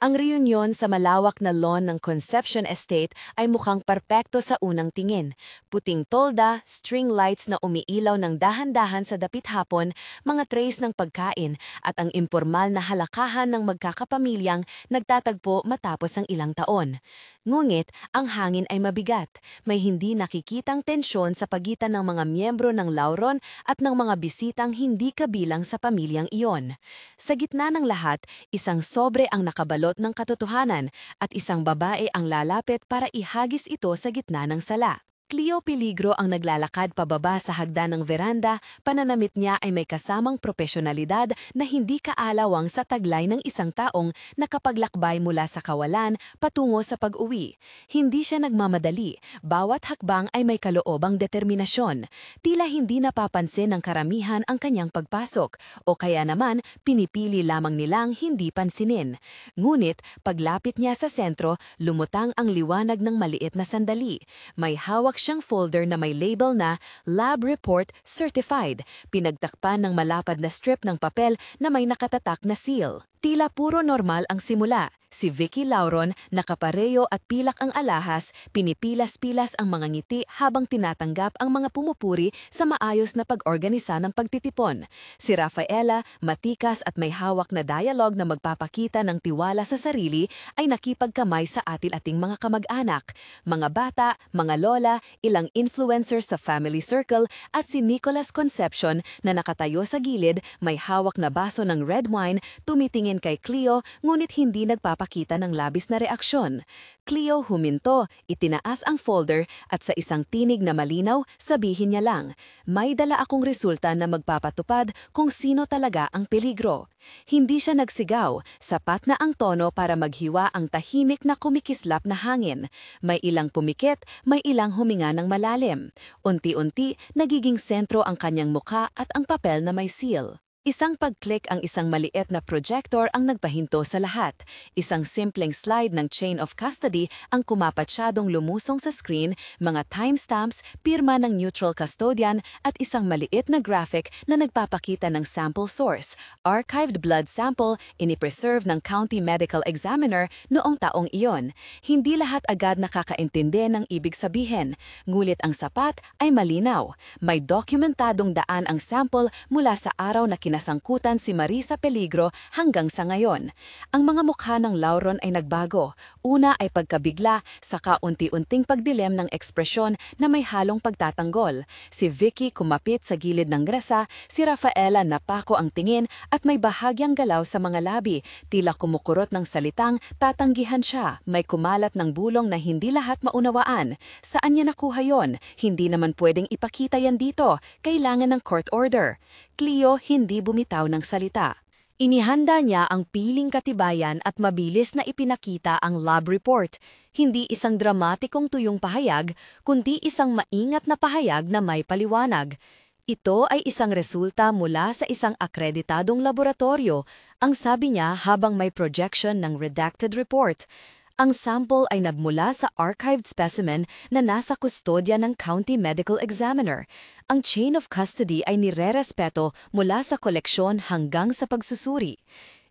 Ang reunion sa malawak na lawn ng Conception Estate ay mukhang perpekto sa unang tingin. Puting tolda, string lights na umiilaw ng dahan-dahan sa dapit hapon, mga trays ng pagkain, at ang impormal na halakahan ng magkakapamilyang nagtatagpo matapos ang ilang taon. Ngunit, ang hangin ay mabigat. May hindi nakikitang tensyon sa pagitan ng mga miyembro ng Lauron at ng mga bisitang hindi kabilang sa pamilyang iyon. Sa gitna ng lahat, isang sobre ang nakabalot ng katotohanan at isang babae ang lalapit para ihagis ito sa gitna ng sala. Cleo Peligro ang naglalakad pababa sa hagdan ng veranda, pananamit niya ay may kasamang propesyonalidad na hindi kaalawang sa taglay ng isang taong nakapaglakbay mula sa kawalan patungo sa pag-uwi. Hindi siya nagmamadali, bawat hakbang ay may kaloobang determinasyon. Tila hindi napapansin ng karamihan ang kanyang pagpasok, o kaya naman pinipili lamang nilang hindi pansinin. Ngunit paglapit niya sa sentro, lumutang ang liwanag ng maliit na sandali. May hawak siyang folder na may label na Lab Report Certified, pinagtakpan ng malapad na strip ng papel na may nakatatak na seal. Tila puro normal ang simula. Si Vicky Lauron, nakapareyo at pilak ang alahas, pinipilas-pilas ang mga ngiti habang tinatanggap ang mga pumupuri sa maayos na pag-organisa ng pagtitipon. Si Rafaela, matikas at may hawak na dialogue na magpapakita ng tiwala sa sarili, ay nakipagkamay sa atil-ating mga kamag-anak, mga bata, mga lola, ilang influencers sa family circle, at si Nicholas Concepcion na nakatayo sa gilid, may hawak na baso ng red wine, tumitingin kay Cleo ngunit hindi nagpapakita ng labis na reaksyon. Cleo huminto, itinaas ang folder at sa isang tinig na malinaw, sabihin niya lang, may dala akong resulta na magpapatupad kung sino talaga ang peligro. Hindi siya nagsigaw, sapat na ang tono para maghiwa ang tahimik na kumikislap na hangin. May ilang pumikit, may ilang huminga ng malalim. Unti-unti, nagiging sentro ang kanyang mukha at ang papel na may seal. Isang pag-click ang isang maliit na projector ang nagpahinto sa lahat. Isang simpleng slide ng chain of custody ang kumapatsyadong lumusong sa screen, mga timestamps, pirma ng neutral custodian at isang maliit na graphic na nagpapakita ng sample source, archived blood sample, inipreserve ng County Medical Examiner noong taong iyon. Hindi lahat agad nakakaintindi ng ibig sabihin, ngulit ang sapat ay malinaw. May dokumentadong daan ang sample mula sa araw na nasangkutan si Marisa Peligro hanggang sa ngayon. Ang mga mukha ng Lauron ay nagbago. Una ay pagkabigla, saka unti-unting pagdilim ng ekspresyon na may halong pagtatanggol. Si Vicky kumapit sa gilid ng grasa, si Rafaela napako ang tingin at may bahagyang galaw sa mga labi, tila kumukurot ng salitang tatanggihan siya. May kumalat ng bulong na hindi lahat maunawaan. Saan niya nakuha yon? Hindi naman pwedeng ipakita yan dito. Kailangan ng court order. Cleo hindi bumitaw ng salita. Inihanda niya ang piling katibayan at mabilis na ipinakita ang lab report. Hindi isang dramatikong tuyong pahayag, kundi isang maingat na pahayag na may paliwanag. Ito ay isang resulta mula sa isang akreditadong laboratorio, ang sabi niya habang may projection ng redacted report. Ang sample ay nagmula sa archived specimen na nasa kustodya ng County Medical Examiner. Ang chain of custody ay nirerespeto mula sa koleksyon hanggang sa pagsusuri.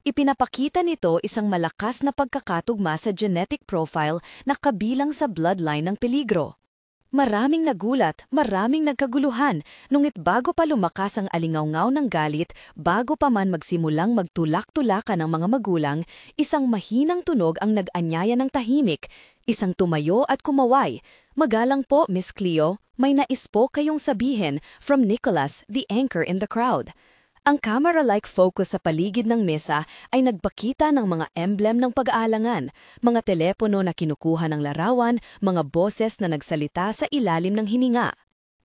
Ipinapakita nito isang malakas na pagkakatugma sa genetic profile na kabilang sa bloodline ng peligro. Maraming nagulat, maraming nagkaguluhan, nungit bago pa lumakas ang alingawngaw ng galit, bago pa man magsimulang magtulak-tulakan ng mga magulang, isang mahinang tunog ang nag-anyaya ng tahimik, isang tumayo at kumaway. Magalang po, Miss Cleo, may nais po kayong sabihin from Nicholas, the anchor in the crowd. Ang camera-like focus sa paligid ng mesa ay nagpakita ng mga emblem ng pag-aalangan, mga telepono na kinukuha ng larawan, mga boses na nagsalita sa ilalim ng hininga.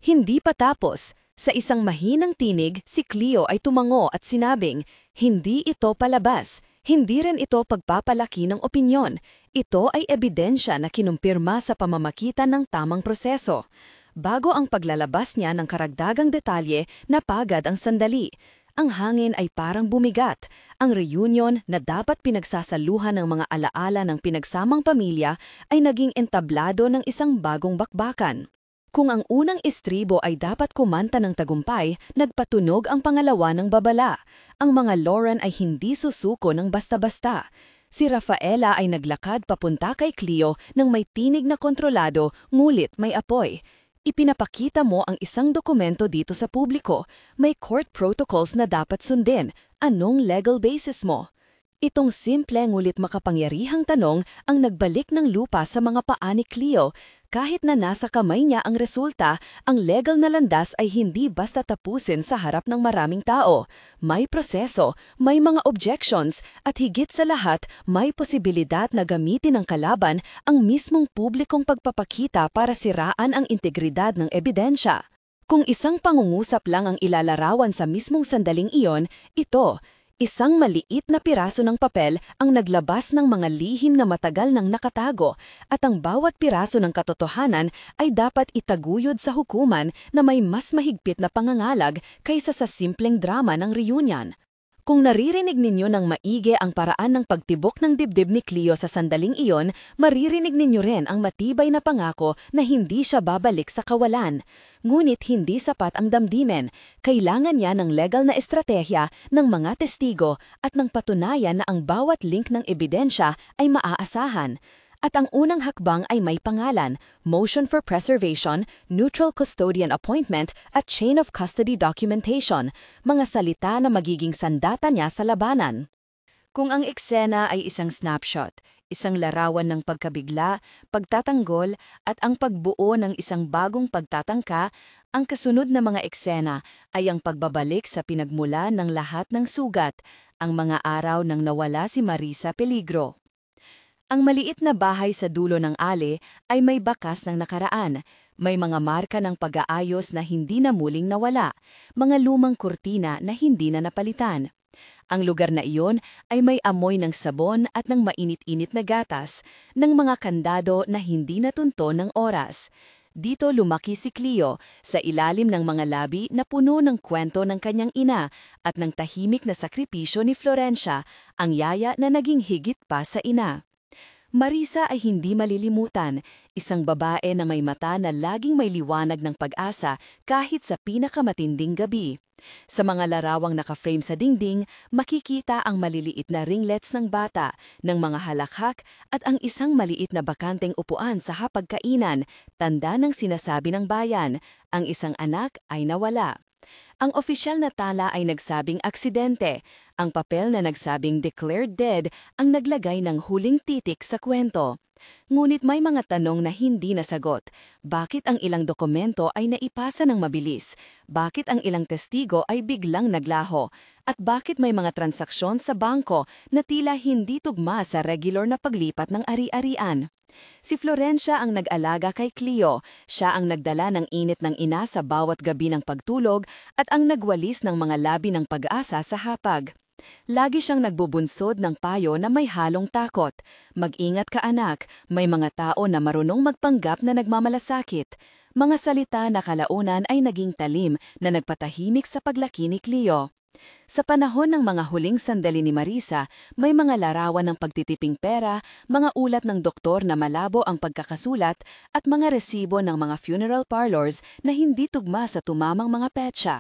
Hindi pa tapos, sa isang mahinang tinig, si Cleo ay tumango at sinabing, hindi ito palabas, hindi rin ito pagpapalaki ng opinyon, ito ay ebidensya na kinumpirma sa pamamagitan ng tamang proseso. Bago ang paglalabas niya ng karagdagang detalye, napagad ang sandali. Ang hangin ay parang bumigat. Ang reunion na dapat pinagsasaluhan ng mga alaala ng pinagsamang pamilya ay naging entablado ng isang bagong bakbakan. Kung ang unang istribo ay dapat kumanta ng tagumpay, nagpatunog ang pangalawa ng babala. Ang mga Lauron ay hindi susuko ng basta-basta. Si Rafaela ay naglakad papunta kay Cleo ng may tinig na kontrolado ngulit may apoy. Ipinapakita mo ang isang dokumento dito sa publiko. May court protocols na dapat sundin. Anong legal basis mo? Itong simple ngulit makapangyarihang tanong ang nagbalik ng lupa sa mga paa ni Cleo. Kahit na nasa kamay niya ang resulta, ang legal na landas ay hindi basta tapusin sa harap ng maraming tao. May proseso, may mga objections, at higit sa lahat, may posibilidad na gamitin ng kalaban ang mismong publikong pagpapakita para siraan ang integridad ng ebidensya. Kung isang pangungusap lang ang ilalarawan sa mismong sandaling iyon, ito, isang maliit na piraso ng papel ang naglabas ng mga lihim na matagal nang nakatago at ang bawat piraso ng katotohanan ay dapat itaguyod sa hukuman na may mas mahigpit na pangangalag kaysa sa simpleng drama ng reunion. Kung naririnig ninyo ng maigi ang paraan ng pagtibok ng dibdib ni Cleo sa sandaling iyon, maririnig ninyo rin ang matibay na pangako na hindi siya babalik sa kawalan. Ngunit hindi sapat ang damdamin. Kailangan niya ng legal na estratehiya ng mga testigo at ng patunayan na ang bawat link ng ebidensya ay maaasahan. At ang unang hakbang ay may pangalan, Motion for Preservation, Neutral Custodian Appointment at Chain of Custody Documentation, mga salita na magiging sandata niya sa labanan. Kung ang eksena ay isang snapshot, isang larawan ng pagkabigla, pagtatanggol at ang pagbuo ng isang bagong pagtatangka, ang kasunod na mga eksena ay ang pagbabalik sa pinagmula ng lahat ng sugat, ang mga araw nang nawala si Marisa Peligro. Ang maliit na bahay sa dulo ng alley ay may bakas ng nakaraan. May mga marka ng pag-aayos na hindi na muling nawala, mga lumang kurtina na hindi na napalitan. Ang lugar na iyon ay may amoy ng sabon at ng mainit-init na gatas, ng mga kandado na hindi natunto ng oras. Dito lumaki si Cleo sa ilalim ng mga labi na puno ng kwento ng kanyang ina at ng tahimik na sakripisyo ni Florencia, ang yaya na naging higit pa sa ina. Marisa ay hindi malilimutan, isang babae na may mata na laging may liwanag ng pag-asa kahit sa pinakamatinding gabi. Sa mga larawang naka-frame sa dingding, makikita ang maliliit na ringlets ng bata, ng mga halakhak at ang isang maliit na bakanteng upuan sa hapagkainan, tanda ng sinasabi ng bayan, ang isang anak ay nawala. Ang opisyal na tala ay nagsabing aksidente. Ang papel na nagsabing declared dead ang naglagay ng huling titik sa kwento. Ngunit may mga tanong na hindi nasagot. Bakit ang ilang dokumento ay naipasa ng mabilis? Bakit ang ilang testigo ay biglang naglaho? At bakit may mga transaksyon sa bangko na tila hindi tugma sa regular na paglipat ng ari-arian? Si Florencia ang nag-alaga kay Cleo, siya ang nagdala ng init ng ina sa bawat gabi ng pagtulog at ang nagwalis ng mga labi ng pag-asa sa hapag. Lagi siyang nagbubunsod ng payo na may halong takot. Mag-ingat ka anak, may mga tao na marunong magpanggap na nagmamalasakit. Mga salita na kalaunan ay naging talim na nagpatahimik sa paglaki ni Cleo. Sa panahon ng mga huling sandali ni Marisa, may mga larawan ng pagtitiping pera, mga ulat ng doktor na malabo ang pagkakasulat at mga resibo ng mga funeral parlors na hindi tugma sa tumamang mga petsa.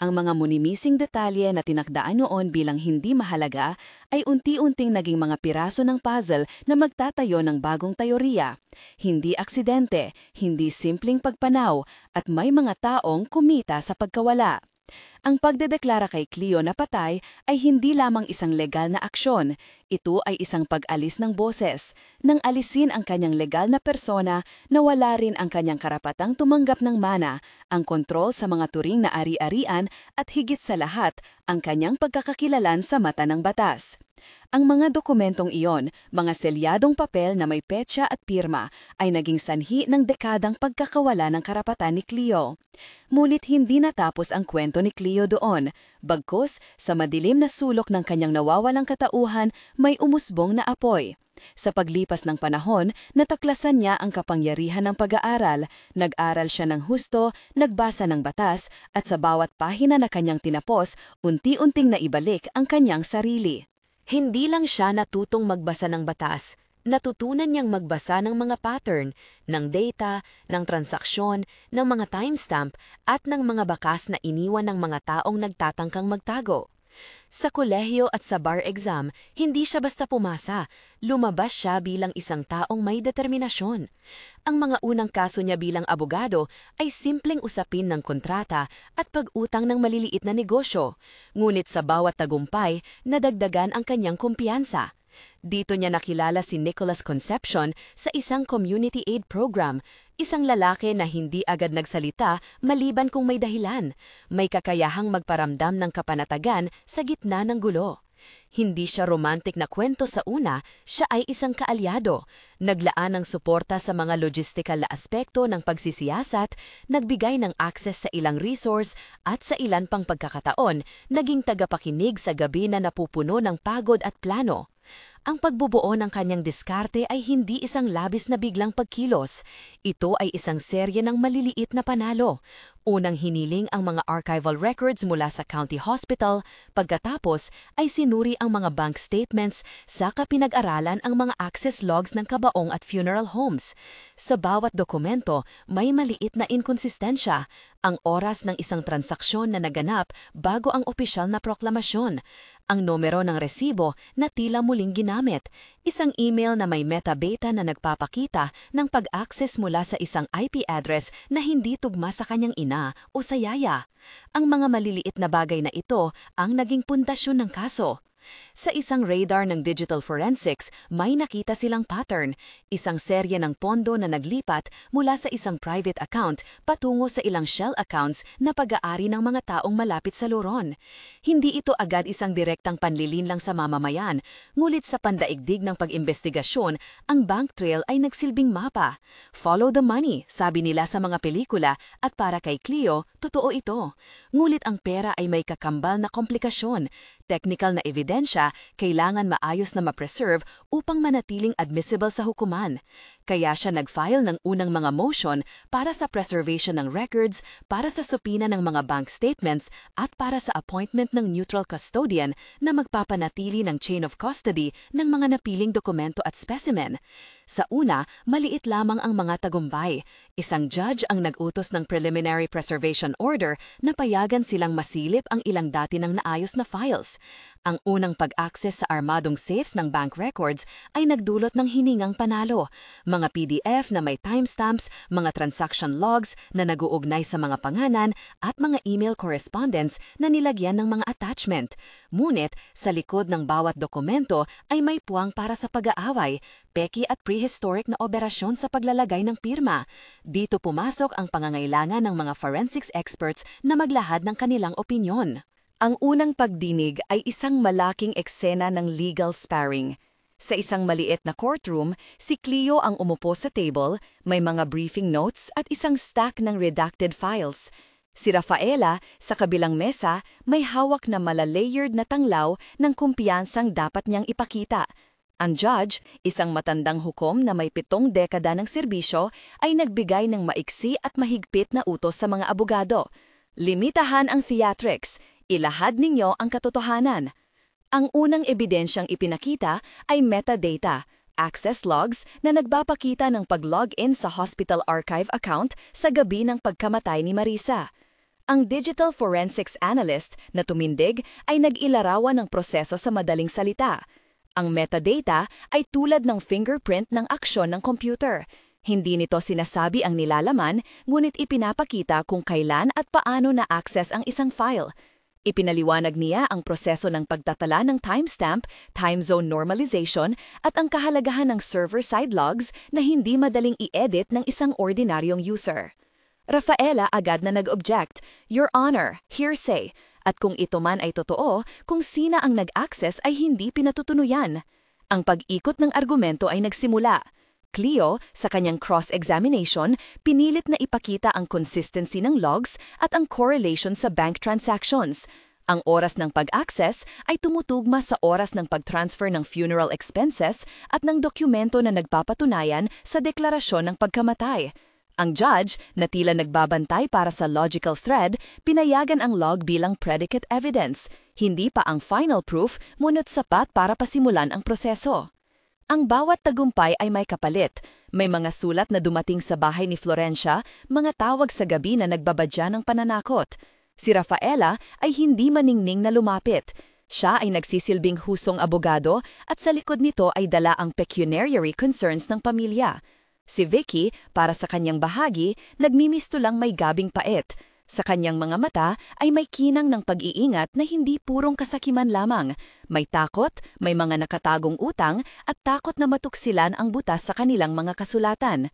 Ang mga munimising detalye na tinakdaan noon bilang hindi mahalaga ay unti-unting naging mga piraso ng puzzle na magtatayo ng bagong teorya. Hindi aksidente, hindi simpleng pagpanaw, at may mga taong kumita sa pagkawala. Ang pagdedeklara kay Cleo na patay ay hindi lamang isang legal na aksyon. Ito ay isang pag-alis ng boses. Nang alisin ang kanyang legal na persona, nawala rin ang kanyang karapatang tumanggap ng mana, ang kontrol sa mga turing na ari-arian at higit sa lahat, ang kanyang pagkakakilalan sa mata ng batas. Ang mga dokumentong iyon, mga selyadong papel na may petsa at pirma, ay naging sanhi ng dekadang pagkakawala ng karapatan ni Cleo. Ngunit hindi natapos ang kwento ni Cleo doon. Bagkus, sa madilim na sulok ng kanyang nawawalang katauhan, may umusbong na apoy. Sa paglipas ng panahon, nataklasan niya ang kapangyarihan ng pag-aaral. Nag-aral siya ng husto, nagbasa ng batas, at sa bawat pahina na kanyang tinapos, unti-unting naibalik ang kanyang sarili. Hindi lang siya natutong magbasa ng batas, natutunan niyang magbasa ng mga pattern, ng data, ng transaksyon, ng mga timestamp at ng mga bakas na iniwan ng mga taong nagtatangkang magtago. Sa kolehiyo at sa bar exam, hindi siya basta pumasa. Lumabas siya bilang isang taong may determinasyon. Ang mga unang kaso niya bilang abogado ay simpleng usapin ng kontrata at pag-utang ng maliliit na negosyo. Ngunit sa bawat tagumpay, nadagdagan ang kanyang kumpiyansa. Dito niya nakilala si Nicholas Concepcion sa isang community aid program, isang lalaki na hindi agad nagsalita maliban kung may dahilan. May kakayahang magparamdam ng kapanatagan sa gitna ng gulo. Hindi siya romantic na kwento sa una, siya ay isang kaalyado. Naglaan ng suporta sa mga logistical na aspekto ng pagsisiyasat, nagbigay ng access sa ilang resource at sa ilan pang pagkakataon, naging tagapakinig sa gabi na napupuno ng pagod at plano. Ang pagbubuo ng kanyang diskarte ay hindi isang labis na biglang pagkilos. Ito ay isang serye ng maliliit na panalo. Unang hiniling ang mga archival records mula sa county hospital, pagkatapos ay sinuri ang mga bank statements, saka pinag-aralan ang mga access logs ng kabaong at funeral homes. Sa bawat dokumento, may maliit na inkonsistensya, ang oras ng isang transaksyon na naganap bago ang opisyal na proklamasyon, ang numero ng resibo na tila muling ginamit, isang email na may metadata na nagpapakita ng pag-access mula sa isang IP address na hindi tugma sa kanyang ina o sa yaya. Ang mga maliliit na bagay na ito ang naging pundasyon ng kaso. Sa isang radar ng digital forensics, may nakita silang pattern, isang serye ng pondo na naglipat mula sa isang private account patungo sa ilang shell accounts na pag-aari ng mga taong malapit sa Luron. Hindi ito agad isang direktang panlilin lang sa mamamayan, ngulit sa pandaigdig ng pag-imbestigasyon, ang bank trail ay nagsilbing mapa. Follow the money, sabi nila sa mga pelikula, at para kay Cleo, totoo ito. Ngulit ang pera ay may kakambal na komplikasyon. Technical na ebidensya kailangan maayos na ma-preserve upang manatiling admissible sa hukuman. Kaya siya nag-file ng unang mga motion para sa preservation ng records, para sa supina ng mga bank statements, at para sa appointment ng neutral custodian na magpapanatili ng chain of custody ng mga napiling dokumento at specimen. Sa una, maliit lamang ang mga tagumpay. Isang judge ang nag-utos ng preliminary preservation order na payagan silang masilip ang ilang dati ng naayos na files. Ang unang pag-access sa armadong safes ng bank records ay nagdulot ng hiningang panalo. Mga PDF na may timestamps, mga transaction logs na nag-uugnay sa mga pangalan at mga email correspondence na nilagyan ng mga attachment. Ngunit, sa likod ng bawat dokumento ay may puwang para sa pag-aaway, peki at prehistoric na operasyon sa paglalagay ng pirma. Dito pumasok ang pangangailangan ng mga forensics experts na maglahad ng kanilang opinyon. Ang unang pagdinig ay isang malaking eksena ng legal sparring. Sa isang maliit na courtroom, si Cleo ang umupo sa table, may mga briefing notes at isang stack ng redacted files. Si Rafaela, sa kabilang mesa, may hawak na malalayered na tanglaw ng kumpiyansang dapat niyang ipakita. Ang judge, isang matandang hukom na may 7 dekada ng serbisyo, ay nagbigay ng maiksi at mahigpit na utos sa mga abogado. Limitahan ang theatrics. Ilahad ninyo ang katotohanan. Ang unang ebidensyang ipinakita ay metadata, access logs na nagpapakita ng pag-login sa hospital archive account sa gabi ng pagkamatay ni Marisa. Ang digital forensics analyst na tumindig ay nag-ilarawan ng proseso sa madaling salita. Ang metadata ay tulad ng fingerprint ng aksyon ng computer. Hindi nito sinasabi ang nilalaman, ngunit ipinapakita kung kailan at paano na-access ang isang file. Ipinaliwanag niya ang proseso ng pagtatala ng timestamp, time zone normalization, at ang kahalagahan ng server-side logs na hindi madaling i-edit ng isang ordinaryong user. Rafaela agad na nag-object, "Your Honor, hearsay," at kung ito man ay totoo, kung sina ang nag-access ay hindi pinatutunuyan. Ang pag-ikot ng argumento ay nagsimula. Cleo, sa kanyang cross-examination, pinilit na ipakita ang consistency ng logs at ang correlation sa bank transactions. Ang oras ng pag-access ay tumutugma sa oras ng pag-transfer ng funeral expenses at ng dokumento na nagpapatunayan sa deklarasyon ng pagkamatay. Ang judge, na tila nagbabantay para sa logical thread, pinayagan ang log bilang predicate evidence, hindi pa ang final proof, ngunit sapat para pasimulan ang proseso. Ang bawat tagumpay ay may kapalit. May mga sulat na dumating sa bahay ni Florencia, mga tawag sa gabi na nagbabadya ng pananakot. Si Rafaela ay hindi maningning na lumapit. Siya ay nagsisilbing husong abogado at sa likod nito ay dala ang pecuniary concerns ng pamilya. Si Vicky, para sa kanyang bahagi, nagmimisto lang may gabing pait. Sa kanyang mga mata ay may kinang ng pag-iingat na hindi purong kasakiman lamang. May takot, may mga nakatagong utang at takot na matuksilan ang butas sa kanilang mga kasulatan.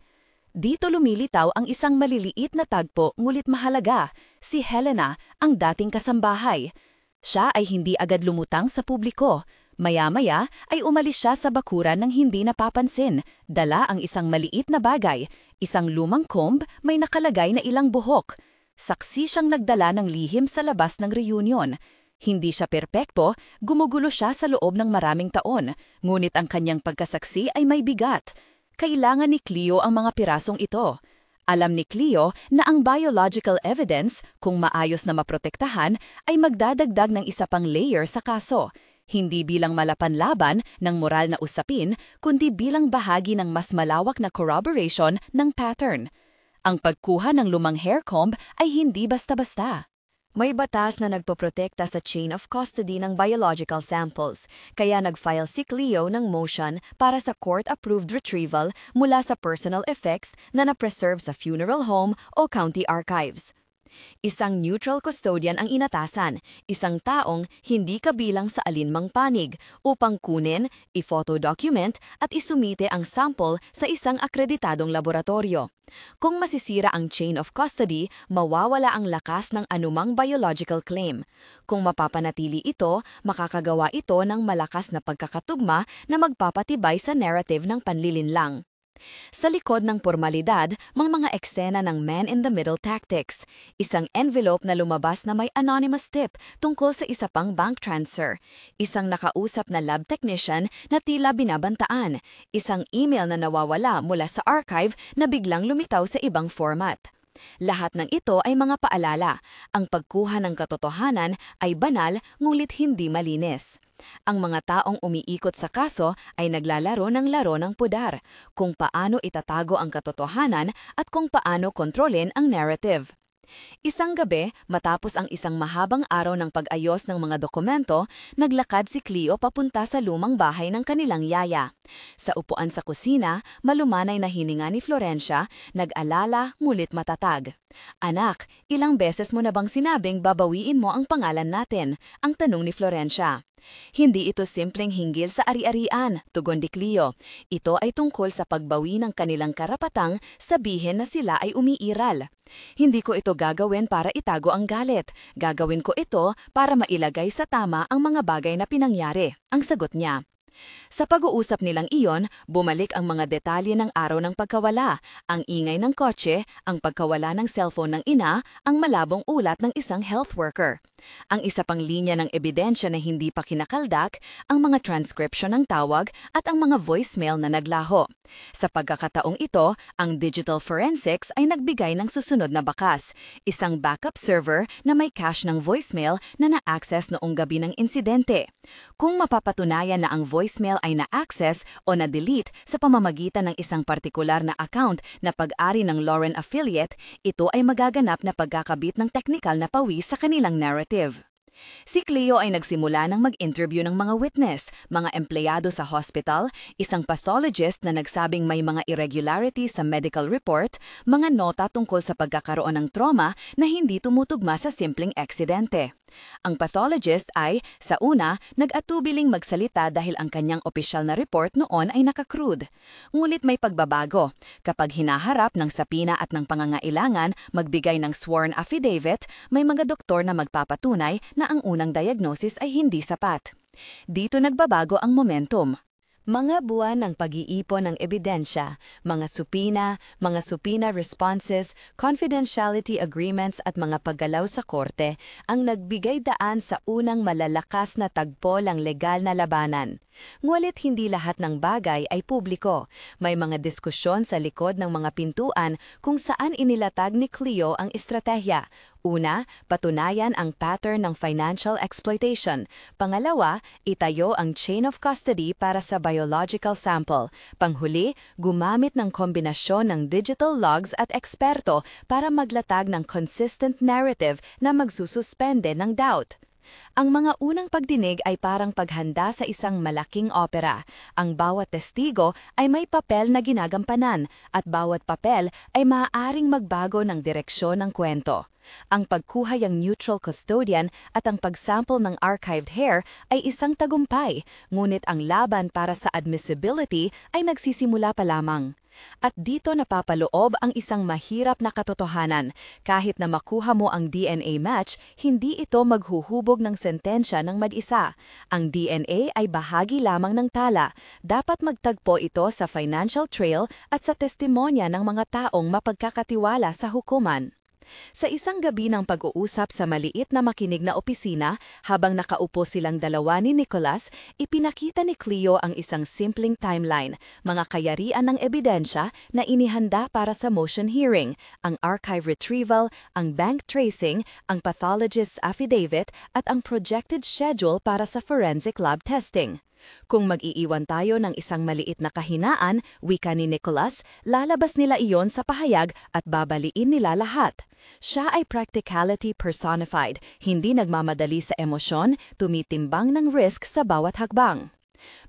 Dito lumilitaw ang isang maliliit na tagpo ngulit mahalaga, si Helena, ang dating kasambahay. Siya ay hindi agad lumutang sa publiko. Maya-maya ay umalis siya sa bakuran ng hindi napapansin. Dala ang isang maliit na bagay, isang lumang comb may nakalagay na ilang buhok. Saksi siyang nagdala ng lihim sa labas ng reunion. Hindi siya perpekto, gumugulo siya sa loob ng maraming taon, ngunit ang kanyang pagkasaksi ay may bigat. Kailangan ni Cleo ang mga pirasong ito. Alam ni Cleo na ang biological evidence, kung maayos na maprotektahan, ay magdadagdag ng isa pang layer sa kaso. Hindi bilang malapanlaban ng moral na usapin, kundi bilang bahagi ng mas malawak na corroboration ng pattern. Ang pagkuha ng lumang hair comb ay hindi basta-basta. May batas na nagpoprotekta sa chain of custody ng biological samples, kaya nag-file si Cleo ng motion para sa court-approved retrieval mula sa personal effects na na-preserve sa funeral home o county archives. Isang neutral custodian ang inatasan, isang taong hindi kabilang sa alinmang panig, upang kunin, i-photo-document at isumite ang sample sa isang akreditadong laboratorio. Kung masisira ang chain of custody, mawawala ang lakas ng anumang biological claim. Kung mapapanatili ito, makakagawa ito ng malakas na pagkakatugma na magpapatibay sa narrative ng panlilinlang. Sa likod ng pormalidad, mga eksena ng man-in-the-middle tactics, isang envelope na lumabas na may anonymous tip tungkol sa isa pang bank transfer, isang nakausap na lab technician na tila binabantaan, isang email na nawawala mula sa archive na biglang lumitaw sa ibang format. Lahat ng ito ay mga paalala. Ang pagkuha ng katotohanan ay banal ngunit hindi malinis. Ang mga taong umiikot sa kaso ay naglalaro ng laro ng pudar, kung paano itatago ang katotohanan at kung paano kontrolin ang narrative. Isang gabi, matapos ang isang mahabang araw ng pag-ayos ng mga dokumento, naglakad si Cleo papunta sa lumang bahay ng kanilang yaya. Sa upuan sa kusina, malumanay na hininga ni Florencia, nag-alala ngulit matatag. "Anak, ilang beses mo na bang sinabing babawiin mo ang pangalan natin?" ang tanong ni Florencia. "Hindi ito simpleng hinggil sa ari-arian," tugon ni Cleo. "Ito ay tungkol sa pagbawi ng kanilang karapatang sabihin na sila ay umiiral. Hindi ko ito gagawin para itago ang galit. Gagawin ko ito para mailagay sa tama ang mga bagay na pinangyari," ang sagot niya. Sa pag-uusap nilang iyon, bumalik ang mga detalye ng araw ng pagkawala, ang ingay ng kotse, ang pagkawala ng cellphone ng ina, ang malabong ulat ng isang health worker. Ang isa pang linya ng ebidensya na hindi pa kinakaldak, ang mga transcription ng tawag at ang mga voicemail na naglaho. Sa pagkakataong ito, ang digital forensics ay nagbigay ng susunod na bakas, isang backup server na may cache ng voicemail na na-access noong gabi ng insidente. Kung mapapatunayan na ang voicemail ay na-access o na-delete sa pamamagitan ng isang partikular na account na pag-ari ng Lauren affiliate, ito ay magaganap na pagkakabit ng teknikal na pawis sa kanilang narrative. Si Cleo ay nagsimula ng mag-interview ng mga witness, mga empleyado sa hospital, isang pathologist na nagsabing may mga irregularities sa medical report, mga nota tungkol sa pagkakaroon ng trauma na hindi tumutugma sa simpleng aksidente. Ang pathologist ay, sa una, nag-atubiling magsalita dahil ang kanyang opisyal na report noon ay nakakrude. Ngunit may pagbabago. Kapag hinaharap ng sapina at ng pangangailangan magbigay ng sworn affidavit, may mga doktor na magpapatunay na ang unang diagnosis ay hindi sapat. Dito nagbabago ang momentum. Mga buwan ng pag-iipon ng ebidensya, mga supina responses, confidentiality agreements at mga paggalaw sa korte ang nagbigay daan sa unang malalakas na tagpo ng legal na labanan. Ngunit hindi lahat ng bagay ay publiko. May mga diskusyon sa likod ng mga pintuan kung saan inilatag ni Cleo ang estratehiya. Una, patunayan ang pattern ng financial exploitation. Pangalawa, itayo ang chain of custody para sa biological sample. Panghuli, gumamit ng kombinasyon ng digital logs at eksperto para maglatag ng consistent narrative na magsususpende ng doubt. Ang mga unang pagdinig ay parang paghanda sa isang malaking opera. Ang bawat testigo ay may papel na ginagampanan at bawat papel ay maaaring magbago ng direksyon ng kwento. Ang pagkuha ng neutral custodian at ang pagsample ng archived hair ay isang tagumpay, ngunit ang laban para sa admissibility ay nagsisimula pa lamang. At dito napapaloob ang isang mahirap na katotohanan. Kahit na makuha mo ang DNA match, hindi ito maghuhubog ng sentensya ng mag-isa. Ang DNA ay bahagi lamang ng tala. Dapat magtagpo ito sa financial trail at sa testimonya ng mga taong mapagkakatiwala sa hukuman. Sa isang gabi ng pag-uusap sa maliit na makinig na opisina, habang nakaupo silang dalawa ni Nicholas, ipinakita ni Cleo ang isang simpleng timeline, mga kayarian ng ebidensya na inihanda para sa motion hearing, ang archive retrieval, ang bank tracing, ang pathologist's affidavit, at ang projected schedule para sa forensic lab testing. Kung mag-iiwan tayo ng isang maliit na kahinaan, wika ni Nicholas, lalabas nila iyon sa pahayag at babaliin nila lahat. Siya ay practicality personified, hindi nagmamadali sa emosyon, tumitimbang ng risk sa bawat hakbang.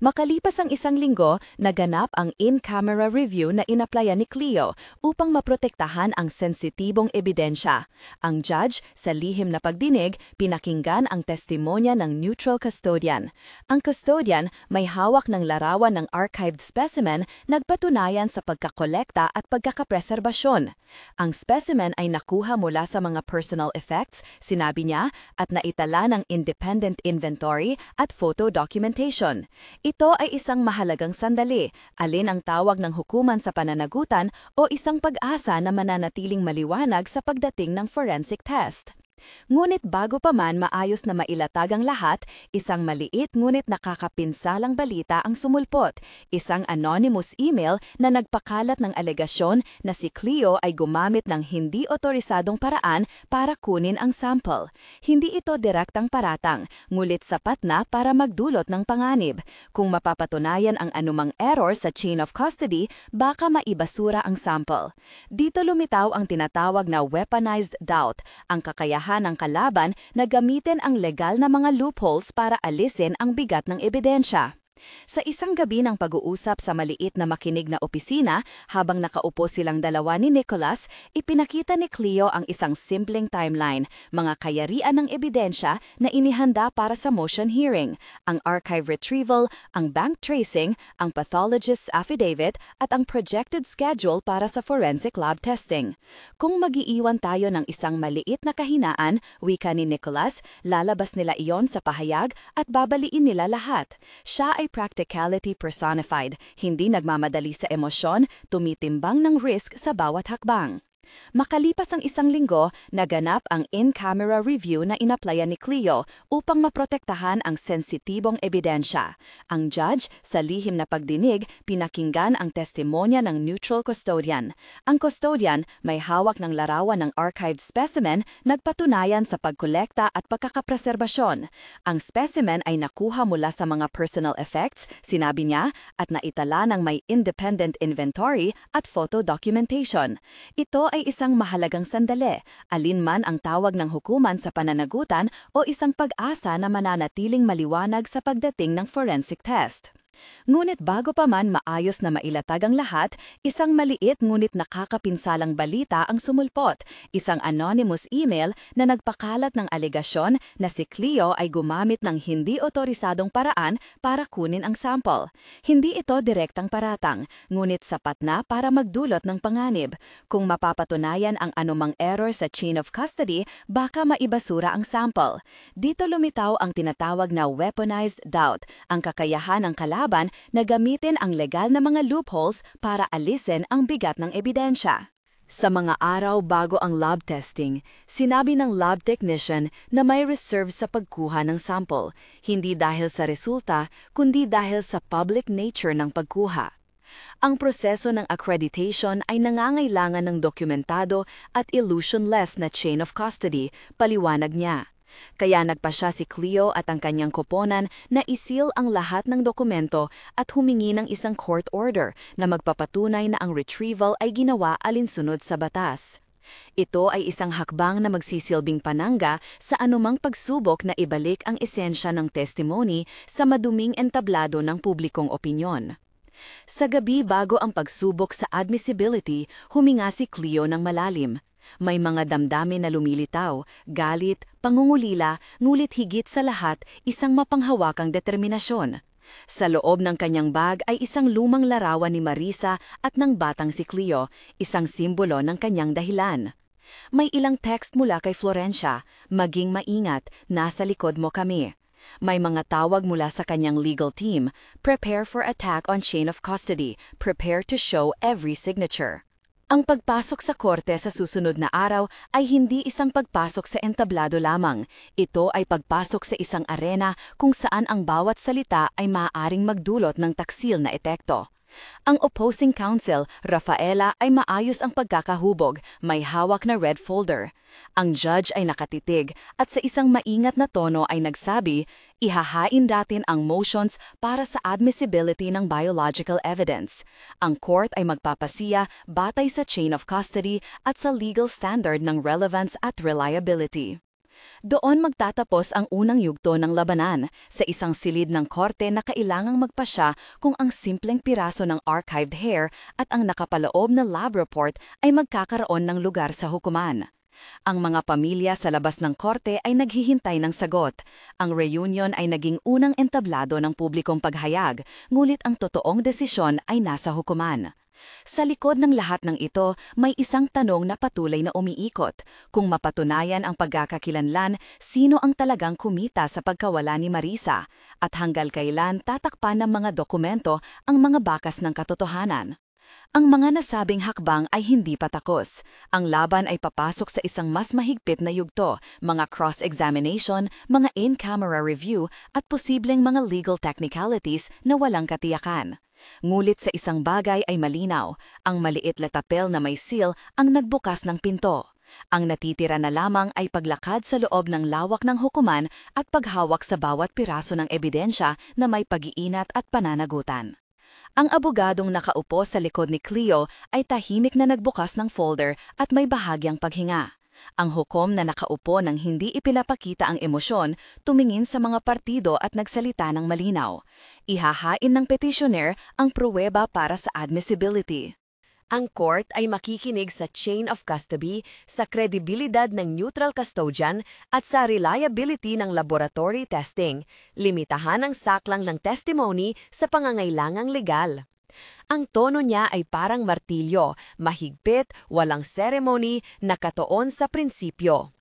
Makalipas ang isang linggo, naganap ang in-camera review na inaplaya ni Cleo upang maprotektahan ang sensitibong ebidensya. Ang judge, sa lihim na pagdinig, pinakinggan ang testimonya ng neutral custodian. Ang custodian, may hawak ng larawan ng archived specimen, nagpatunayan sa pagkakolekta at pagkakapreserbasyon. Ang specimen ay nakuha mula sa mga personal effects, sinabi niya, at naitala ng independent inventory at photo documentation. Ito ay isang mahalagang sandali, alin ang tawag ng hukuman sa pananagutan o isang pag-asa na mananatiling maliwanag sa pagdating ng forensic test. Ngunit bago pa man maayos na mailatag ang lahat, isang maliit ngunit nakakapinsalang balita ang sumulpot, isang anonymous email na nagpakalat ng alegasyon na si Cleo ay gumamit ng hindi otorisadong paraan para kunin ang sample. Hindi ito direktang paratang, ngunit sapat na para magdulot ng panganib. Kung mapapatunayan ang anumang error sa chain of custody, baka maibasura ang sample. Dito lumitaw ang tinatawag na weaponized doubt, ang kakayahan ng kalaban na gamitin ang legal na mga loopholes para alisin ang bigat ng ebidensya. Sa isang gabi ng pag-uusap sa maliit na makinig na opisina, habang nakaupo silang dalawa ni Nicholas, ipinakita ni Cleo ang isang simpleng timeline, mga kayarian ng ebidensya na inihanda para sa motion hearing, ang archive retrieval, ang bank tracing, ang pathologist's affidavit, at ang projected schedule para sa forensic lab testing. Kung mag-iiwan tayo ng isang maliit na kahinaan, wika ni Nicholas, lalabas nila iyon sa pahayag at babaliin nila lahat. Siya ay practicality personified, hindi nagmamadali sa emosyon, tumitimbang ng risk sa bawat hakbang. Makalipas ang isang linggo, naganap ang in-camera review na inaplaya ni Cleo upang maprotektahan ang sensitibong ebidensya. Ang judge, sa lihim na pagdinig, pinakinggan ang testimonya ng neutral custodian. Ang custodian, may hawak ng larawan ng archived specimen, nagpatunayan sa pagkolekta at pagkakapreserbasyon. Ang specimen ay nakuha mula sa mga personal effects, sinabi niya, at naitala ng may independent inventory at photo documentation. Ito ay isang mahalagang sandali, alinman ang tawag ng hukuman sa pananagutan o isang pag-asa na mananatiling maliwanag sa pagdating ng forensic test. Ngunit bago pa man maayos na mailatag ang lahat, isang maliit ngunit nakakapinsalang balita ang sumulpot, isang anonymous email na nagpakalat ng alegasyon na si Cleo ay gumamit ng hindi otorisadong paraan para kunin ang sample. Hindi ito direktang paratang, ngunit sapat na para magdulot ng panganib. Kung mapapatunayan ang anumang error sa chain of custody, baka maibasura ang sample. Dito lumitaw ang tinatawag na weaponized doubt, ang kakayahan ng kalaban na gamitin ang legal na mga loopholes para alisin ang bigat ng ebidensya. Sa mga araw bago ang lab testing, sinabi ng lab technician na may reserve sa pagkuha ng sample, hindi dahil sa resulta, kundi dahil sa public nature ng pagkuha. Ang proseso ng accreditation ay nangangailangan ng dokumentado at illusionless na chain of custody, paliwanag niya. Kaya nagpasya si Cleo at ang kanyang koponan na isil ang lahat ng dokumento at humingi ng isang court order na magpapatunay na ang retrieval ay ginawa alinsunod sa batas. Ito ay isang hakbang na magsisilbing panangga sa anumang pagsubok na ibalik ang esensya ng testimony sa maduming entablado ng publikong opinyon. Sa gabi bago ang pagsubok sa admissibility, huminga si Cleo ng malalim. May mga damdamin na lumilitaw, galit, pangungulila, ngulit higit sa lahat, isang mapanghawakang determinasyon. Sa loob ng kanyang bag ay isang lumang larawan ni Marisa at ng batang si Cleo, isang simbolo ng kanyang dahilan. May ilang text mula kay Florencia, maging maingat, nasa likod mo kami. May mga tawag mula sa kanyang legal team, prepare for attack on chain of custody, prepare to show every signature. Ang pagpasok sa korte sa susunod na araw ay hindi isang pagpasok sa entablado lamang. Ito ay pagpasok sa isang arena kung saan ang bawat salita ay maaaring magdulot ng taksil na epekto. Ang opposing counsel, Rafaela, ay maayos ang pagkakahubog, may hawak na red folder. Ang judge ay nakatitig at sa isang maingat na tono ay nagsabi, ihahain natin ang motions para sa admissibility ng biological evidence. Ang court ay magpapasiya batay sa chain of custody at sa legal standard ng relevance at reliability. Doon magtatapos ang unang yugto ng labanan, sa isang silid ng korte na kailangang magpasya kung ang simpleng piraso ng archived hair at ang nakapaloob na lab report ay magkakaroon ng lugar sa hukuman. Ang mga pamilya sa labas ng korte ay naghihintay ng sagot. Ang reunion ay naging unang entablado ng publikong paghayag, ngulit ang totoong desisyon ay nasa hukuman. Sa likod ng lahat ng ito, may isang tanong na patuloy na umiikot. Kung mapatunayan ang pagkakakilanlan, sino ang talagang kumita sa pagkawala ni Marisa? At hanggang kailan tatakpan ng mga dokumento ang mga bakas ng katotohanan? Ang mga nasabing hakbang ay hindi patakos. Ang laban ay papasok sa isang mas mahigpit na yugto, mga cross-examination, mga in-camera review, at posibleng mga legal technicalities na walang katiyakan. Ngulit sa isang bagay ay malinaw, ang maliit na papel na may seal ang nagbukas ng pinto. Ang natitira na lamang ay paglakad sa loob ng lawak ng hukuman at paghawak sa bawat piraso ng ebidensya na may pag-iinat at pananagutan. Ang abogadong nakaupo sa likod ni Cleo ay tahimik na nagbukas ng folder at may bahagyang paghinga. Ang hukom na nakaupo nang hindi ipinapakita ang emosyon, tumingin sa mga partido at nagsalita ng malinaw. Ihahain ng petitioner ang pruweba para sa admissibility. Ang court ay makikinig sa chain of custody, sa kredibilidad ng neutral custodian at sa reliability ng laboratory testing. Limitahan ang saklang ng testimony sa pangangailangang legal. Ang tono niya ay parang martilyo, mahigpit, walang ceremony, nakatoon sa prinsipyo.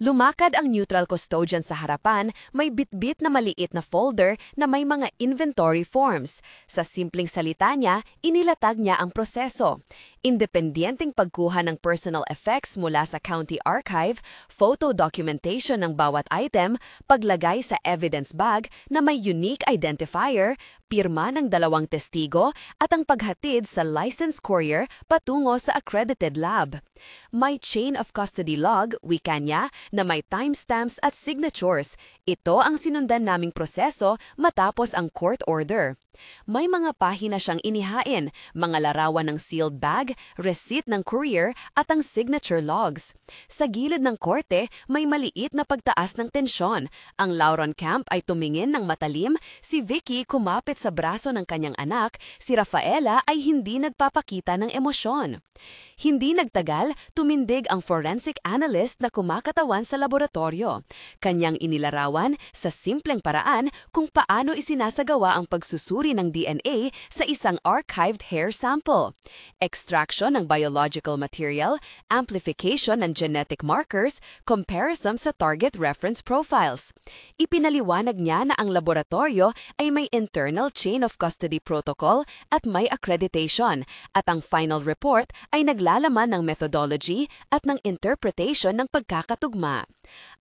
Lumakad ang neutral custodian sa harapan, may bitbit na maliit na folder na may mga inventory forms. Sa simpleng salita niya, inilatag niya ang proseso. Independenteng pagkuha ng personal effects mula sa county archive, photo documentation ng bawat item, paglagay sa evidence bag na may unique identifier, pirma ng 2 testigo, at ang paghatid sa licensed courier patungo sa accredited lab. May chain of custody log, wika niya, na may timestamps at signatures. Ito ang sinundan naming proseso matapos ang court order. May mga pahina siyang inihain, mga larawan ng sealed bag, receipt ng courier at ang signature logs. Sa gilid ng korte, may maliit na pagtaas ng tensyon. Ang Lauron Camp ay tumingin ng matalim, si Vicky kumapit sa braso ng kanyang anak, si Rafaela ay hindi nagpapakita ng emosyon. Hindi nagtagal, tumindig ang forensic analyst na kumakatawan sa laboratorio. Kanyang inilarawan sa simpleng paraan kung paano isinasagawa ang pagsusuri ng DNA sa isang archived hair sample. Extraction ng biological material, amplification ng genetic markers, comparison sa target reference profiles. Ipinaliwanag niya na ang laboratorio ay may internal chain of custody protocol at may accreditation, at ang final report ay naglalaman ng methodology at ng interpretation ng pagkakatugma.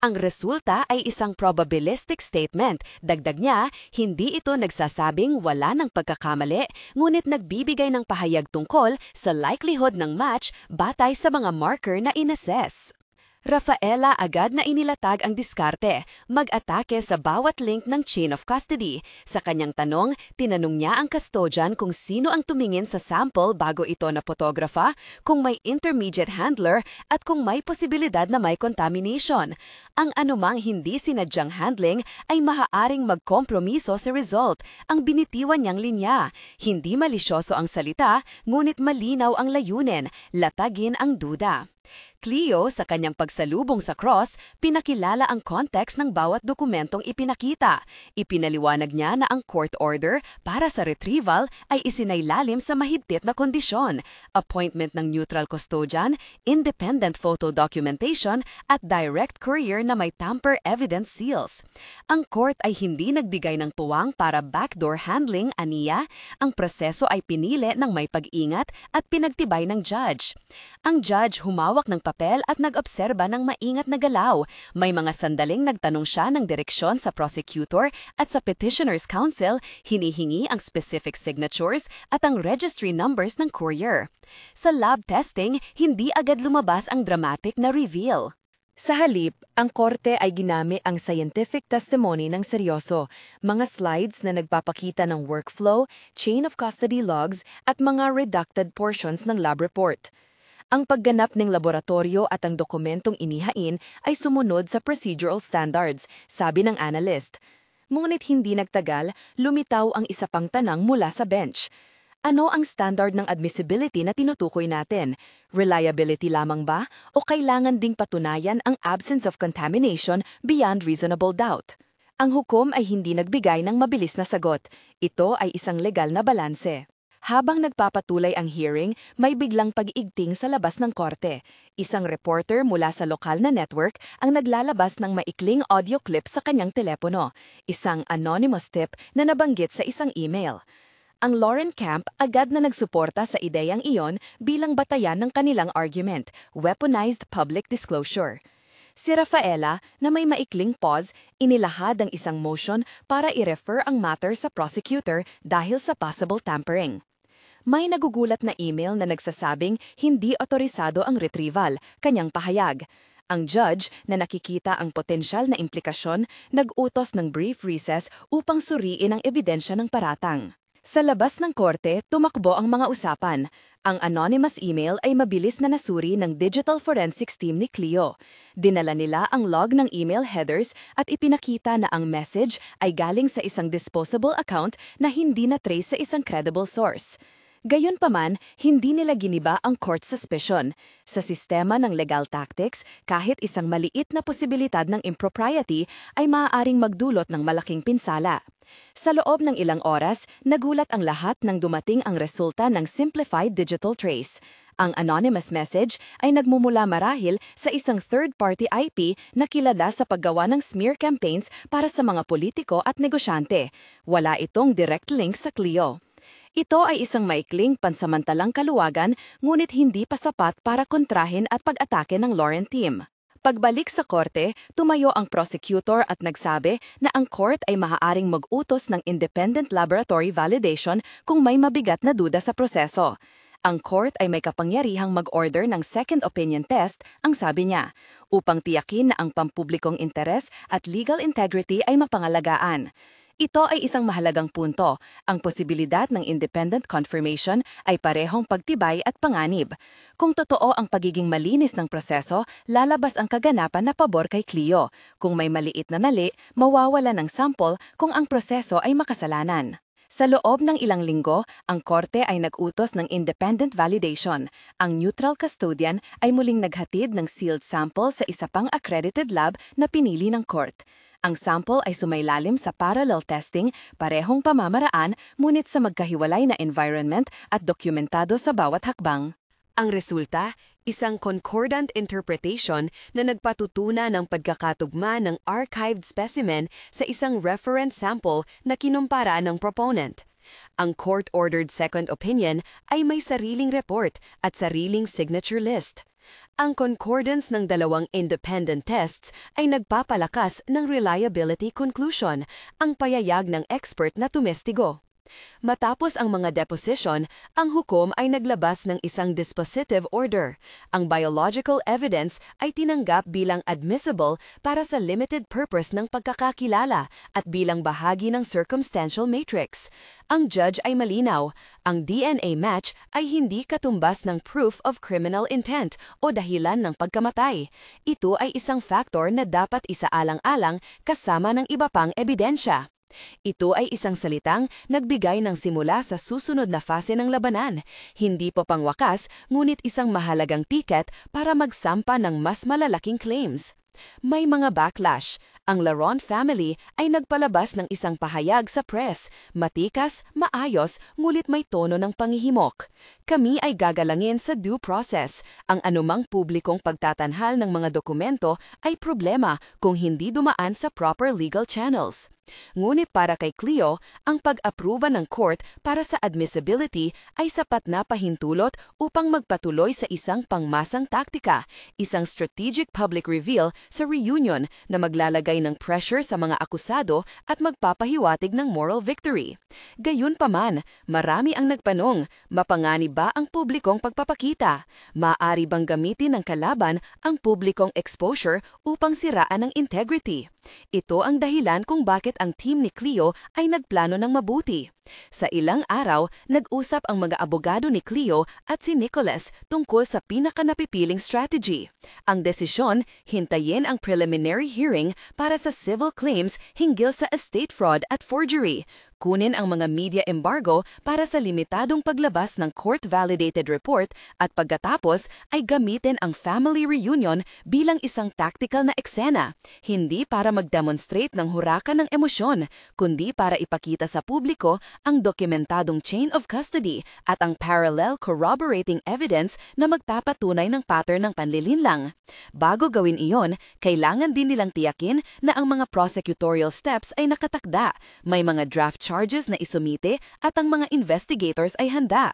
Ang resulta ay isang probabilistic statement. Dagdag niya, hindi ito nagsasabing wala ng pagkakamali, ngunit nagbibigay ng pahayag tungkol sa likelihood ng match batay sa mga marker na inassess. Rafaela agad na inilatag ang diskarte, mag-atake sa bawat link ng chain of custody. Sa kanyang tanong, tinanong niya ang custodian kung sino ang tumingin sa sample bago ito na potografa, kung may intermediate handler at kung may posibilidad na may contamination. Ang anumang hindi sinadyang handling ay maaaring magkompromiso sa result, ang binitiwan niyang linya. Hindi malisyoso ang salita, ngunit malinaw ang layunin, latagin ang duda. Cleo, sa kanyang pagsalubong sa cross, pinakilala ang context ng bawat dokumentong ipinakita. Ipinaliwanag niya na ang court order para sa retrieval ay isinailalim sa mahigpit na kondisyon, appointment ng neutral custodian, independent photo documentation, at direct courier na may tamper evidence seals. Ang court ay hindi nagbigay ng puwang para backdoor handling, aniya. Ang proseso ay pinili ng may pag-ingat at pinagtibay ng judge. Ang judge humawak ng papel at nag-obserba ng maingat na galaw. May mga sandaling nagtanong siya ng direksyon sa prosecutor at sa petitioner's counsel, hinihingi ang specific signatures at ang registry numbers ng courier. Sa lab testing, hindi agad lumabas ang dramatic na reveal. Sa halip, ang korte ay ginamit ang scientific testimony ng seryoso, mga slides na nagpapakita ng workflow, chain of custody logs at mga redacted portions ng lab report. Ang pagganap ng laboratorio at ang dokumentong inihain ay sumunod sa procedural standards, sabi ng analyst. Ngunit hindi nagtagal, lumitaw ang isa pang tanang mula sa bench. Ano ang standard ng admissibility na tinutukoy natin? Reliability lamang ba o kailangan ding patunayan ang absence of contamination beyond reasonable doubt? Ang hukom ay hindi nagbigay ng mabilis na sagot. Ito ay isang legal na balanse. Habang nagpapatuloy ang hearing, may biglang pag-iigting sa labas ng korte. Isang reporter mula sa lokal na network ang naglalabas ng maikling audio clip sa kanyang telepono, isang anonymous tip na nabanggit sa isang email. Ang Lauren Camp agad na nagsuporta sa ideyang iyon bilang batayan ng kanilang argument, weaponized public disclosure. Si Rafaela, na may maikling pause, inilahad ang isang motion para i-refer ang matter sa prosecutor dahil sa possible tampering. May nagugulat na email na nagsasabing hindi otorisado ang retrieval, kanyang pahayag. Ang judge, na nakikita ang potensyal na implikasyon, nag-utos ng brief recess upang suriin ang ebidensya ng paratang. Sa labas ng korte, tumakbo ang mga usapan. Ang anonymous email ay mabilis na nasuri ng digital forensics team ni Cleo. Dinala nila ang log ng email headers at ipinakita na ang message ay galing sa isang disposable account na hindi na-trace sa isang credible source. Gayunpaman, hindi nila giniba ang court suspicion. Sa sistema ng legal tactics, kahit isang maliit na posibilidad ng impropriety ay maaaring magdulot ng malaking pinsala. Sa loob ng ilang oras, nagulat ang lahat nang dumating ang resulta ng simplified digital trace. Ang anonymous message ay nagmumula marahil sa isang third-party IP na kilala sa paggawa ng smear campaigns para sa mga politiko at negosyante. Wala itong direct link sa Cleo. Ito ay isang maikling pansamantalang kaluwagan, ngunit hindi pa sapat para kontrahin at pag-atake ng Lauren team. Pagbalik sa korte, tumayo ang prosecutor at nagsabi na ang court ay maaaring mag-utos ng independent laboratory validation kung may mabigat na duda sa proseso. Ang court ay may kapangyarihang mag-order ng second opinion test, ang sabi niya, upang tiyakin na ang pampublikong interes at legal integrity ay mapangalagaan. Ito ay isang mahalagang punto. Ang posibilidad ng independent confirmation ay parehong pagtibay at panganib. Kung totoo ang pagiging malinis ng proseso, lalabas ang kaganapan na pabor kay Cleo. Kung may maliit na mali, mawawala ng sample kung ang proseso ay makasalanan. Sa loob ng ilang linggo, ang korte ay nag-utos ng independent validation. Ang neutral custodian ay muling naghatid ng sealed sample sa isa pang accredited lab na pinili ng court. Ang sample ay sumailalim sa parallel testing, parehong pamamaraan, ngunit sa magkahiwalay na environment at dokumentado sa bawat hakbang. Ang resulta, isang concordant interpretation na nagpatutuna ng pagkakatugma ng archived specimen sa isang reference sample na kinumpara ng proponent. Ang court-ordered second opinion ay may sariling report at sariling signature list. Ang concordance ng dalawang independent tests ay nagpapalakas ng reliability conclusion, ang payayag ng expert na tumestigo. Matapos ang mga deposition, ang hukom ay naglabas ng isang dispositive order. Ang biological evidence ay tinanggap bilang admissible para sa limited purpose ng pagkakakilala at bilang bahagi ng circumstantial matrix. Ang judge ay malinaw, ang DNA match ay hindi katumbas ng proof of criminal intent o dahilan ng pagkamatay. Ito ay isang factor na dapat isaalang-alang kasama ng iba pang ebidensya. Ito ay isang salitang nagbigay ng simula sa susunod na fase ng labanan. Hindi po pangwakas, ngunit isang mahalagang tiket para magsampa ng mas malalaking claims. May mga backlash. Ang Laron family ay nagpalabas ng isang pahayag sa press, matikas, maayos, ngulit may tono ng panghihimok. Kami ay gagalangin sa due process. Ang anumang publikong pagtatanhal ng mga dokumento ay problema kung hindi dumaan sa proper legal channels. Ngunit para kay Cleo, ang pag-aproba ng court para sa admissibility ay sapat na pahintulot upang magpatuloy sa isang pangmasang taktika, isang strategic public reveal sa reunion na maglalagay ng pressure sa mga akusado at magpapahiwatig ng moral victory. Gayunpaman, marami ang nagpanong, mapanganib ba ang publikong pagpapakita? Maaari bang gamitin ng kalaban ang publikong exposure upang siraan ang integrity? Ito ang dahilan kung bakit ang team ni Cleo ay nagplano ng mabuti. Sa ilang araw, nag-usap ang mga abogado ni Cleo at si Nicholas tungkol sa pinakanapipiling strategy. Ang desisyon, hintayin ang preliminary hearing para sa civil claims hinggil sa estate fraud at forgery. Kunin ang mga media embargo para sa limitadong paglabas ng court-validated report at pagkatapos ay gamitin ang family reunion bilang isang tactical na eksena, hindi para mag-demonstrate ng hurakan ng emosyon, kundi para ipakita sa publiko ang dokumentadong chain of custody at ang parallel corroborating evidence na magtapatunay ng pattern ng panlilinlang. Bago gawin iyon, kailangan din nilang tiyakin na ang mga prosecutorial steps ay nakatakda, may mga draft charges na isumite at ang mga investigators ay handa.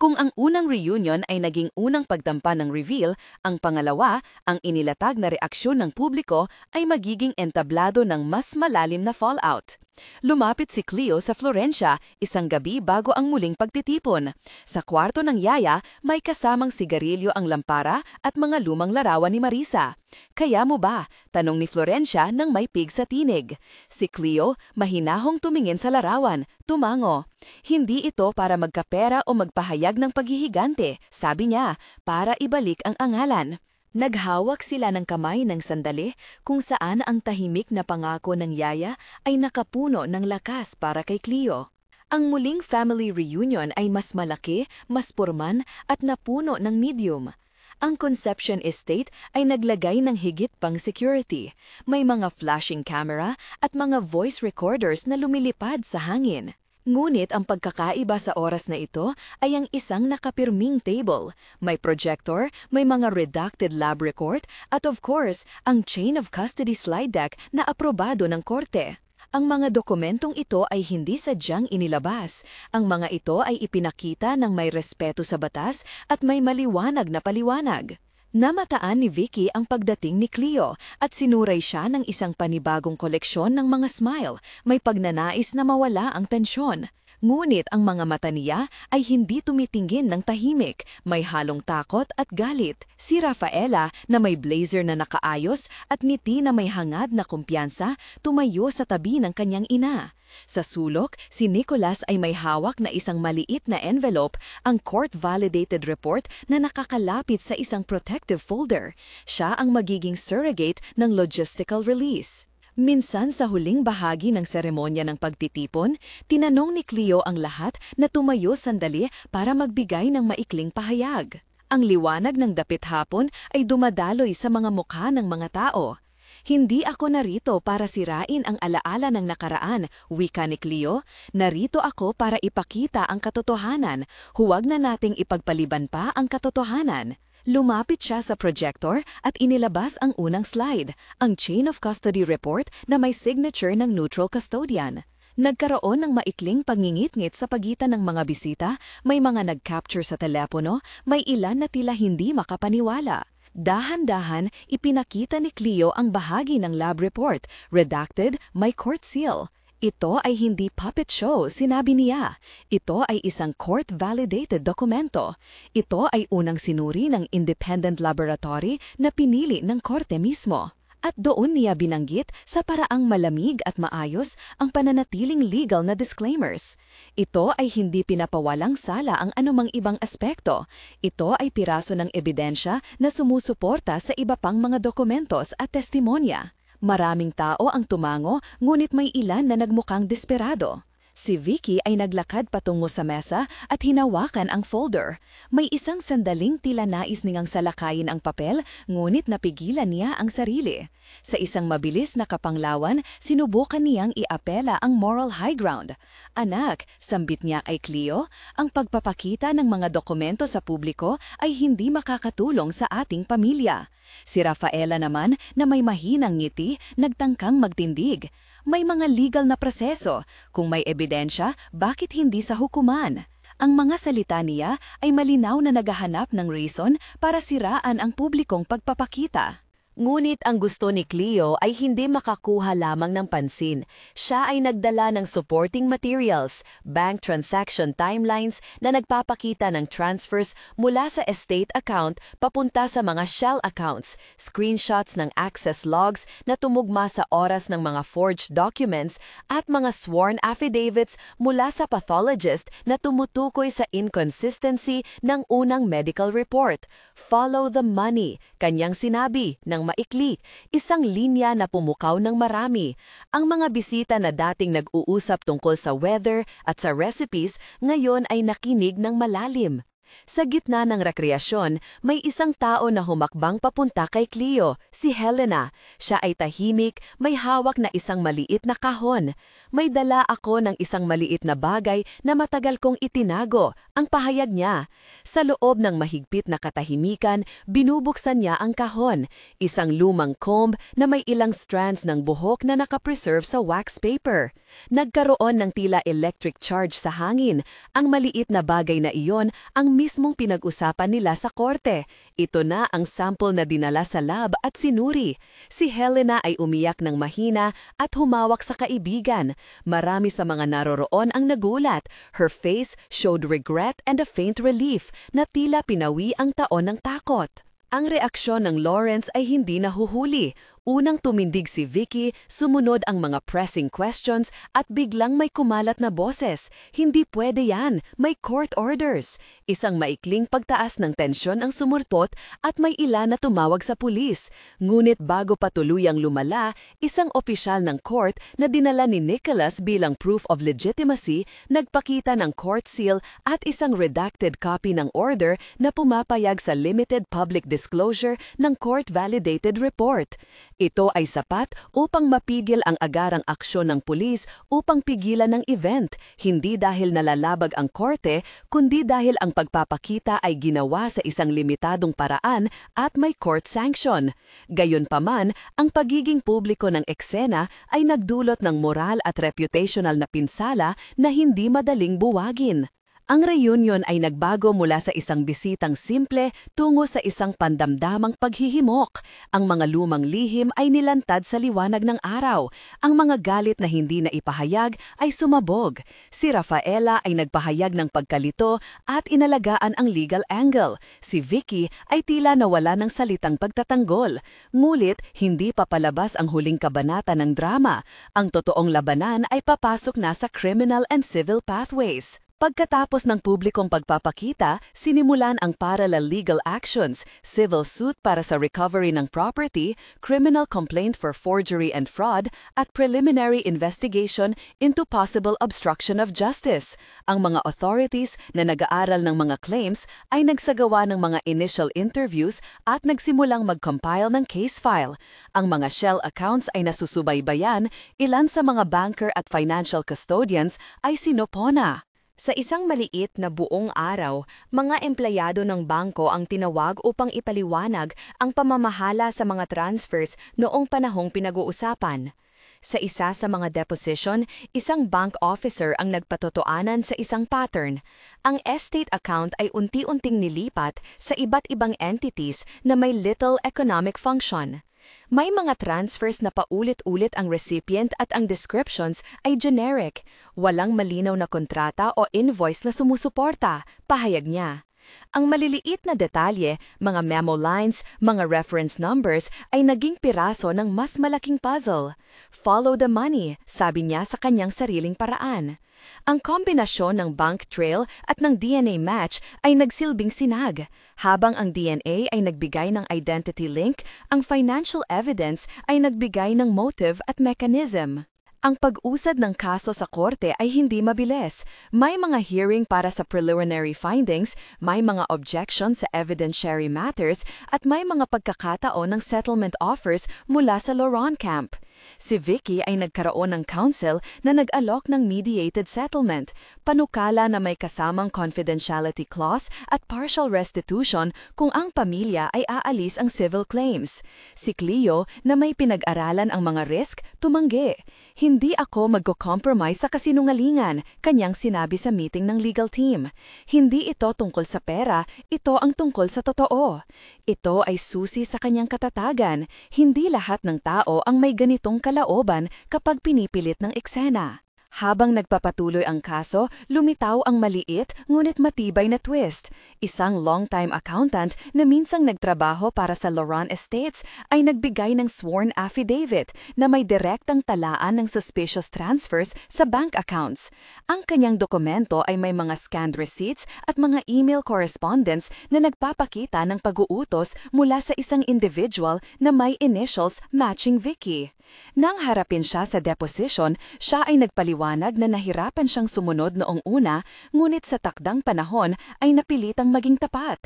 Kung ang unang reunion ay naging unang pagtampa ng reveal, ang pangalawa, ang inilatag na reaksyon ng publiko ay magiging entablado ng mas malalim na fallout. Lumapit si Cleo sa Florencia isang gabi bago ang muling pagtitipon. Sa kwarto ng yaya, may kasamang sigarilyo ang lampara at mga lumang larawan ni Marisa. "Kaya mo ba?" tanong ni Florencia nang may pig sa tinig. Si Cleo, mahinahong tumingin sa larawan, tumango. "Hindi ito para magkapera o magpahayag ng paghihigante," sabi niya, "para ibalik ang angalan." Naghawak sila ng kamay ng sandali kung saan ang tahimik na pangako ng yaya ay nakapuno ng lakas para kay Cleo. Ang muling family reunion ay mas malaki, mas porman at napuno ng medium. Ang Conception Estate ay naglagay ng higit pang security. May mga flashing camera at mga voice recorders na lumilipad sa hangin. Ngunit ang pagkakaiba sa oras na ito ay ang isang nakapirming table. May projector, may mga redacted lab report, at of course, ang chain of custody slide deck na aprobado ng korte. Ang mga dokumentong ito ay hindi sadyang inilabas. Ang mga ito ay ipinakita ng may respeto sa batas at may maliwanag na paliwanag. Namataan ni Vicky ang pagdating ni Cleo at sinuray siya ng isang panibagong koleksyon ng mga smile, may pagnanais na mawala ang tensyon. Ngunit ang mga mata niya ay hindi tumitinggin ng tahimik, may halong takot at galit. Si Rafaela na may blazer na nakaayos at ngiti na may hangad na kumpiyansa, tumayo sa tabi ng kanyang ina. Sa sulok, si Nicholas ay may hawak na isang maliit na envelope, ang court-validated report na nakakalapit sa isang protective folder. Siya ang magiging surrogate ng logistical release. Minsan sa huling bahagi ng seremonya ng pagtitipon, tinanong ni Cleo ang lahat na tumayo sandali para magbigay ng maikling pahayag. Ang liwanag ng dapit hapon ay dumadaloy sa mga mukha ng mga tao. "Hindi ako narito para sirain ang alaala ng nakaraan," wika ni Cleo. "Narito ako para ipakita ang katotohanan. Huwag na nating ipagpaliban pa ang katotohanan." Lumapit siya sa projector at inilabas ang unang slide, ang chain of custody report na may signature ng neutral custodian. Nagkaroon ng maikling pangingit-ngit sa pagitan ng mga bisita, may mga nag-capture sa telepono, may ilan na tila hindi makapaniwala. Dahan-dahan, ipinakita ni Cleo ang bahagi ng lab report, redacted, may court seal. Ito ay hindi puppet show, sinabi niya. Ito ay isang court-validated dokumento. Ito ay unang sinuri ng independent laboratory na pinili ng korte mismo. At doon niya binanggit sa paraang malamig at maayos ang pananatiling legal na disclaimers. Ito ay hindi pinapawalang sala ang anumang ibang aspekto. Ito ay piraso ng ebidensya na sumusuporta sa iba pang mga dokumentos at testimonya. Maraming tao ang tumango, ngunit may ilan na nagmukhang desperado. Si Vicky ay naglakad patungo sa mesa at hinawakan ang folder. May isang sandaling tila nais niyang salakayin ang papel, ngunit napigilan niya ang sarili. Sa isang mabilis na kapanglawan, sinubukan niyang iapela ang moral high ground. Anak, sambit niya kay Cleo, ang pagpapakita ng mga dokumento sa publiko ay hindi makakatulong sa ating pamilya. Si Rafaela naman, na may mahinang ngiti, nagtangkang magtindig. May mga legal na proseso. Kung may ebidensya, bakit hindi sa hukuman? Ang mga salita niya ay malinaw na naghahanap ng reason para siraan ang publikong pagpapakita. Ngunit ang gusto ni Cleo ay hindi makakuha lamang ng pansin. Siya ay nagdala ng supporting materials, bank transaction timelines na nagpapakita ng transfers mula sa estate account papunta sa mga shell accounts, screenshots ng access logs na tumugma sa oras ng mga forged documents at mga sworn affidavits mula sa pathologist na tumutukoy sa inconsistency ng unang medical report. Follow the money, kanyang sinabi ng maikli, isang linya na pumukaw ng marami. Ang mga bisita na dating nag-uusap tungkol sa weather at sa recipes, ngayon ay nakinig ng malalim. Sa gitna ng rekreasyon, may isang tao na humakbang papunta kay Cleo, si Helena. Siya ay tahimik, may hawak na isang maliit na kahon. May dala ako ng isang maliit na bagay na matagal kong itinago, ang pahayag niya. Sa loob ng mahigpit na katahimikan, binubuksan niya ang kahon, isang lumang comb na may ilang strands ng buhok na nakapreserve sa wax paper. Nagkaroon ng tila electric charge sa hangin. Ang maliit na bagay na iyon ang mismong pinag-usapan nila sa korte. Ito na ang sample na dinala sa lab at sinuri. Si Helena ay umiyak ng mahina at humawak sa kaibigan. Marami sa mga naroroon ang nagulat. Her face showed regret and a faint relief na tila pinawi ang taon ng takot. Ang reaksyon ng Lawrence ay hindi nahuhuli. Unang tumindig si Vicky, sumunod ang mga pressing questions at biglang may kumalat na boses. Hindi pwede yan, may court orders. Isang maikling pagtaas ng tensyon ang sumurtot at may ilan na tumawag sa pulis. Ngunit bago pa tuluyang lumala, isang opisyal ng court na dinala ni Nicholas bilang proof of legitimacy, nagpakita ng court seal at isang redacted copy ng order na pumapayag sa limited public disclosure ng court-validated report. Ito ay sapat upang mapigil ang agarang aksyon ng pulis upang pigilan ng event, hindi dahil nalalabag ang korte, kundi dahil ang pagpapakita ay ginawa sa isang limitadong paraan at may court sanction. Gayunpaman, ang pagiging publiko ng eksena ay nagdulot ng moral at reputational na pinsala na hindi madaling buwagin. Ang reunion ay nagbago mula sa isang bisitang simple tungo sa isang pandamdamang paghihimok. Ang mga lumang lihim ay nilantad sa liwanag ng araw. Ang mga galit na hindi na ipahayag ay sumabog. Si Rafaela ay nagpahayag ng pagkalito at inalagaan ang legal angle. Si Vicky ay tila nawala ng salitang pagtatanggol. Ngulit, hindi papalabas ang huling kabanata ng drama. Ang totoong labanan ay papasok na sa criminal and civil pathways. Pagkatapos ng publikong pagpapakita, sinimulan ang parallel legal actions, civil suit para sa recovery ng property, criminal complaint for forgery and fraud, at preliminary investigation into possible obstruction of justice. Ang mga authorities na nag-aaral ng mga claims ay nagsagawa ng mga initial interviews at nagsimulang mag-compile ng case file. Ang mga shell accounts ay nasusubaybayan, ilan sa mga banker at financial custodians ay sinopona. Sa isang maliit na buong araw, mga empleyado ng bangko ang tinawag upang ipaliwanag ang pamamahala sa mga transfers noong panahong pinag-uusapan. Sa isa sa mga deposition, isang bank officer ang nagpatotoanan sa isang pattern. Ang estate account ay unti-unting nilipat sa iba't ibang entities na may little economic function. May mga transfers na paulit-ulit ang recipient at ang descriptions ay generic. Walang malinaw na kontrata o invoice na sumusuporta, pahayag niya. Ang maliliit na detalye, mga memo lines, mga reference numbers ay naging piraso ng mas malaking puzzle. Follow the money, sabi niya sa kanyang sariling paraan. Ang kombinasyon ng bank trail at ng DNA match ay nagsilbing sinag. Habang ang DNA ay nagbigay ng identity link, ang financial evidence ay nagbigay ng motive at mechanism. Ang pag-usad ng kaso sa korte ay hindi mabilis. May mga hearing para sa preliminary findings, may mga objections sa evidentiary matters, at may mga pagkakataon ng settlement offers mula sa Laurent camp. Si Vicky ay nagkaroon ng counsel na nag-alok ng mediated settlement, panukala na may kasamang confidentiality clause at partial restitution kung ang pamilya ay aalis ang civil claims. Si Cleo, na may pinag-aralan ang mga risk, tumanggi. Hindi ako magko-compromise sa kasinungalingan, kanyang sinabi sa meeting ng legal team. Hindi ito tungkol sa pera, ito ang tungkol sa totoo. Ito ay susi sa kanyang katatagan. Hindi lahat ng tao ang may ganitong kalaoban kapag pinipilit ng eksena. Habang nagpapatuloy ang kaso, lumitaw ang maliit ngunit matibay na twist. Isang long-time accountant na minsang nagtrabaho para sa Laurent Estates ay nagbigay ng sworn affidavit na may direktang talaan ng suspicious transfers sa bank accounts. Ang kanyang dokumento ay may mga scanned receipts at mga email correspondence na nagpapakita ng pag-uutos mula sa isang individual na may initials matching Vicky. Nang harapin siya sa deposition, siya ay nagpaliwanag na nahirapan siyang sumunod noong una, ngunit sa takdang panahon ay napilitang maging tapat.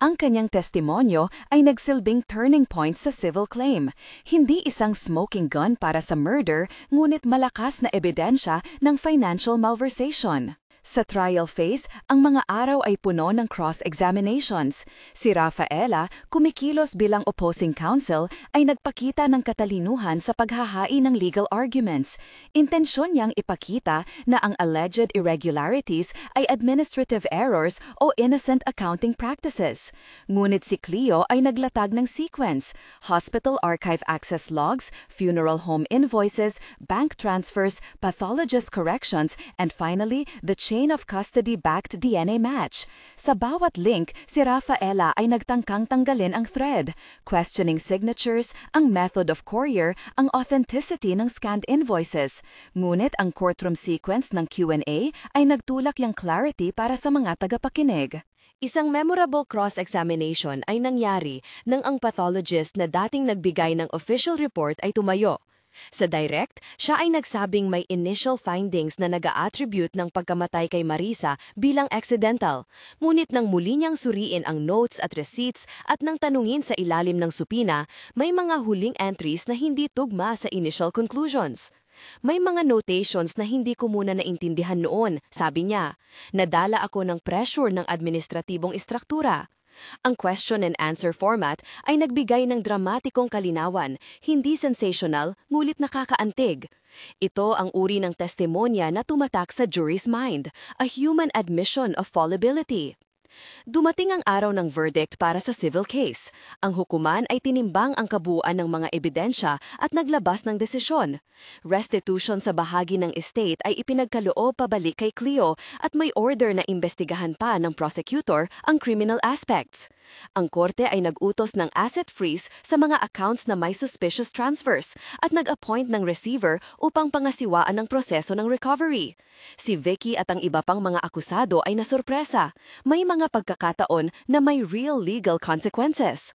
Ang kanyang testimonyo ay nagsilbing turning point sa civil claim. Hindi isang smoking gun para sa murder, ngunit malakas na ebidensya ng financial malversation. Sa trial phase, ang mga araw ay puno ng cross-examinations. Si Rafaela, kumikilos bilang opposing counsel, ay nagpakita ng katalinuhan sa paghahain ng legal arguments. Intensyon niyang ipakita na ang alleged irregularities ay administrative errors o innocent accounting practices. Ngunit si Cleo ay naglatag ng sequence: hospital archive access logs, funeral home invoices, bank transfers, pathologist corrections, and finally, the chain of custody-backed DNA match. Sa bawat link, si Rafaela ay nagtangkang tanggalin ang thread, questioning signatures, ang method of courier, ang authenticity ng scanned invoices. Ngunit ang courtroom sequence ng Q&A ay nagtulak yung clarity para sa mga tagapakinig. Isang memorable cross-examination ay nangyari nang ang pathologist na dating nagbigay ng official report ay tumayo. Sa direct, siya ay nagsabing may initial findings na nag-a-attribute ng pagkamatay kay Marisa bilang accidental. Ngunit nang muli niyang suriin ang notes at receipts at nang tanungin sa ilalim ng supina, may mga huling entries na hindi tugma sa initial conclusions. May mga notations na hindi ko muna naintindihan noon, sabi niya. Nadala ako ng pressure ng administratibong istruktura. Ang question and answer format ay nagbigay ng dramatikong kalinawan, hindi sensational, ngulit nakakaantig. Ito ang uri ng testimonya na tumatak sa jury's mind, a human admission of fallibility. Dumating ang araw ng verdict para sa civil case. Ang hukuman ay tinimbang ang kabuuan ng mga ebidensya at naglabas ng desisyon. Restitution sa bahagi ng estate ay ipinagkaloob pabalik kay Cleo at may order na imbestigahan pa ng prosecutor ang criminal aspects. Ang korte ay nag-utos ng asset freeze sa mga accounts na may suspicious transfers at nag-appoint ng receiver upang pangasiwaan ang proseso ng recovery. Si Vicky at ang iba pang mga akusado ay nasurpresa. May mga pagkakataon na may real legal consequences.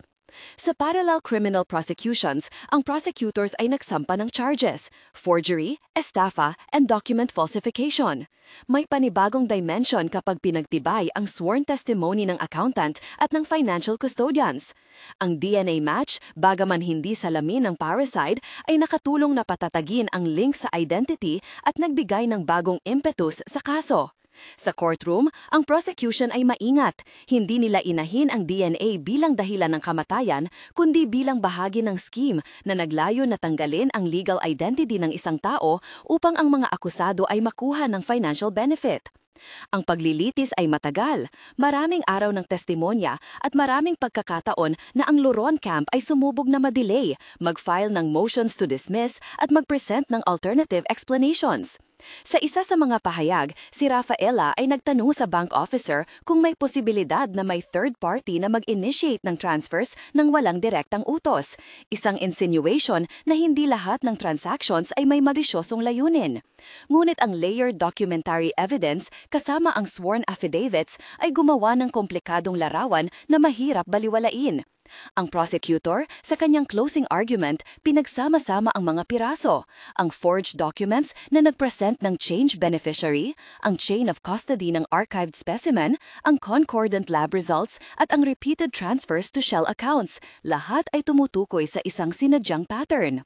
Sa parallel criminal prosecutions, ang prosecutors ay nagsampa ng charges: forgery, estafa, and document falsification. May panibagong dimension kapag pinagtibay ang sworn testimony ng accountant at ng financial custodians. Ang DNA match, bagaman hindi salamin ng parricide, ay nakatulong na patatagin ang link sa identity at nagbigay ng bagong impetus sa kaso. Sa courtroom, ang prosecution ay maingat. Hindi nila inahin ang DNA bilang dahilan ng kamatayan, kundi bilang bahagi ng scheme na naglayo na tanggalin ang legal identity ng isang tao upang ang mga akusado ay makuha ng financial benefit. Ang paglilitis ay matagal, maraming araw ng testimonya at maraming pagkakataon na ang Luron camp ay sumubog na madelay, mag-file ng motions to dismiss at mag-present ng alternative explanations. Sa isa sa mga pahayag, si Rafaela ay nagtanong sa bank officer kung may posibilidad na may third party na mag-initiate ng transfers nang walang direktang utos. Isang insinuation na hindi lahat ng transactions ay may malisyosong layunin. Ngunit ang layered documentary evidence kasama ang sworn affidavits ay gumawa ng komplikadong larawan na mahirap baliwalain. Ang prosecutor, sa kanyang closing argument, pinagsama-sama ang mga piraso, ang forged documents na nagpresent ng change beneficiary, ang chain of custody ng archived specimen, ang concordant lab results at ang repeated transfers to shell accounts. Lahat ay tumutukoy sa isang sinadyang pattern.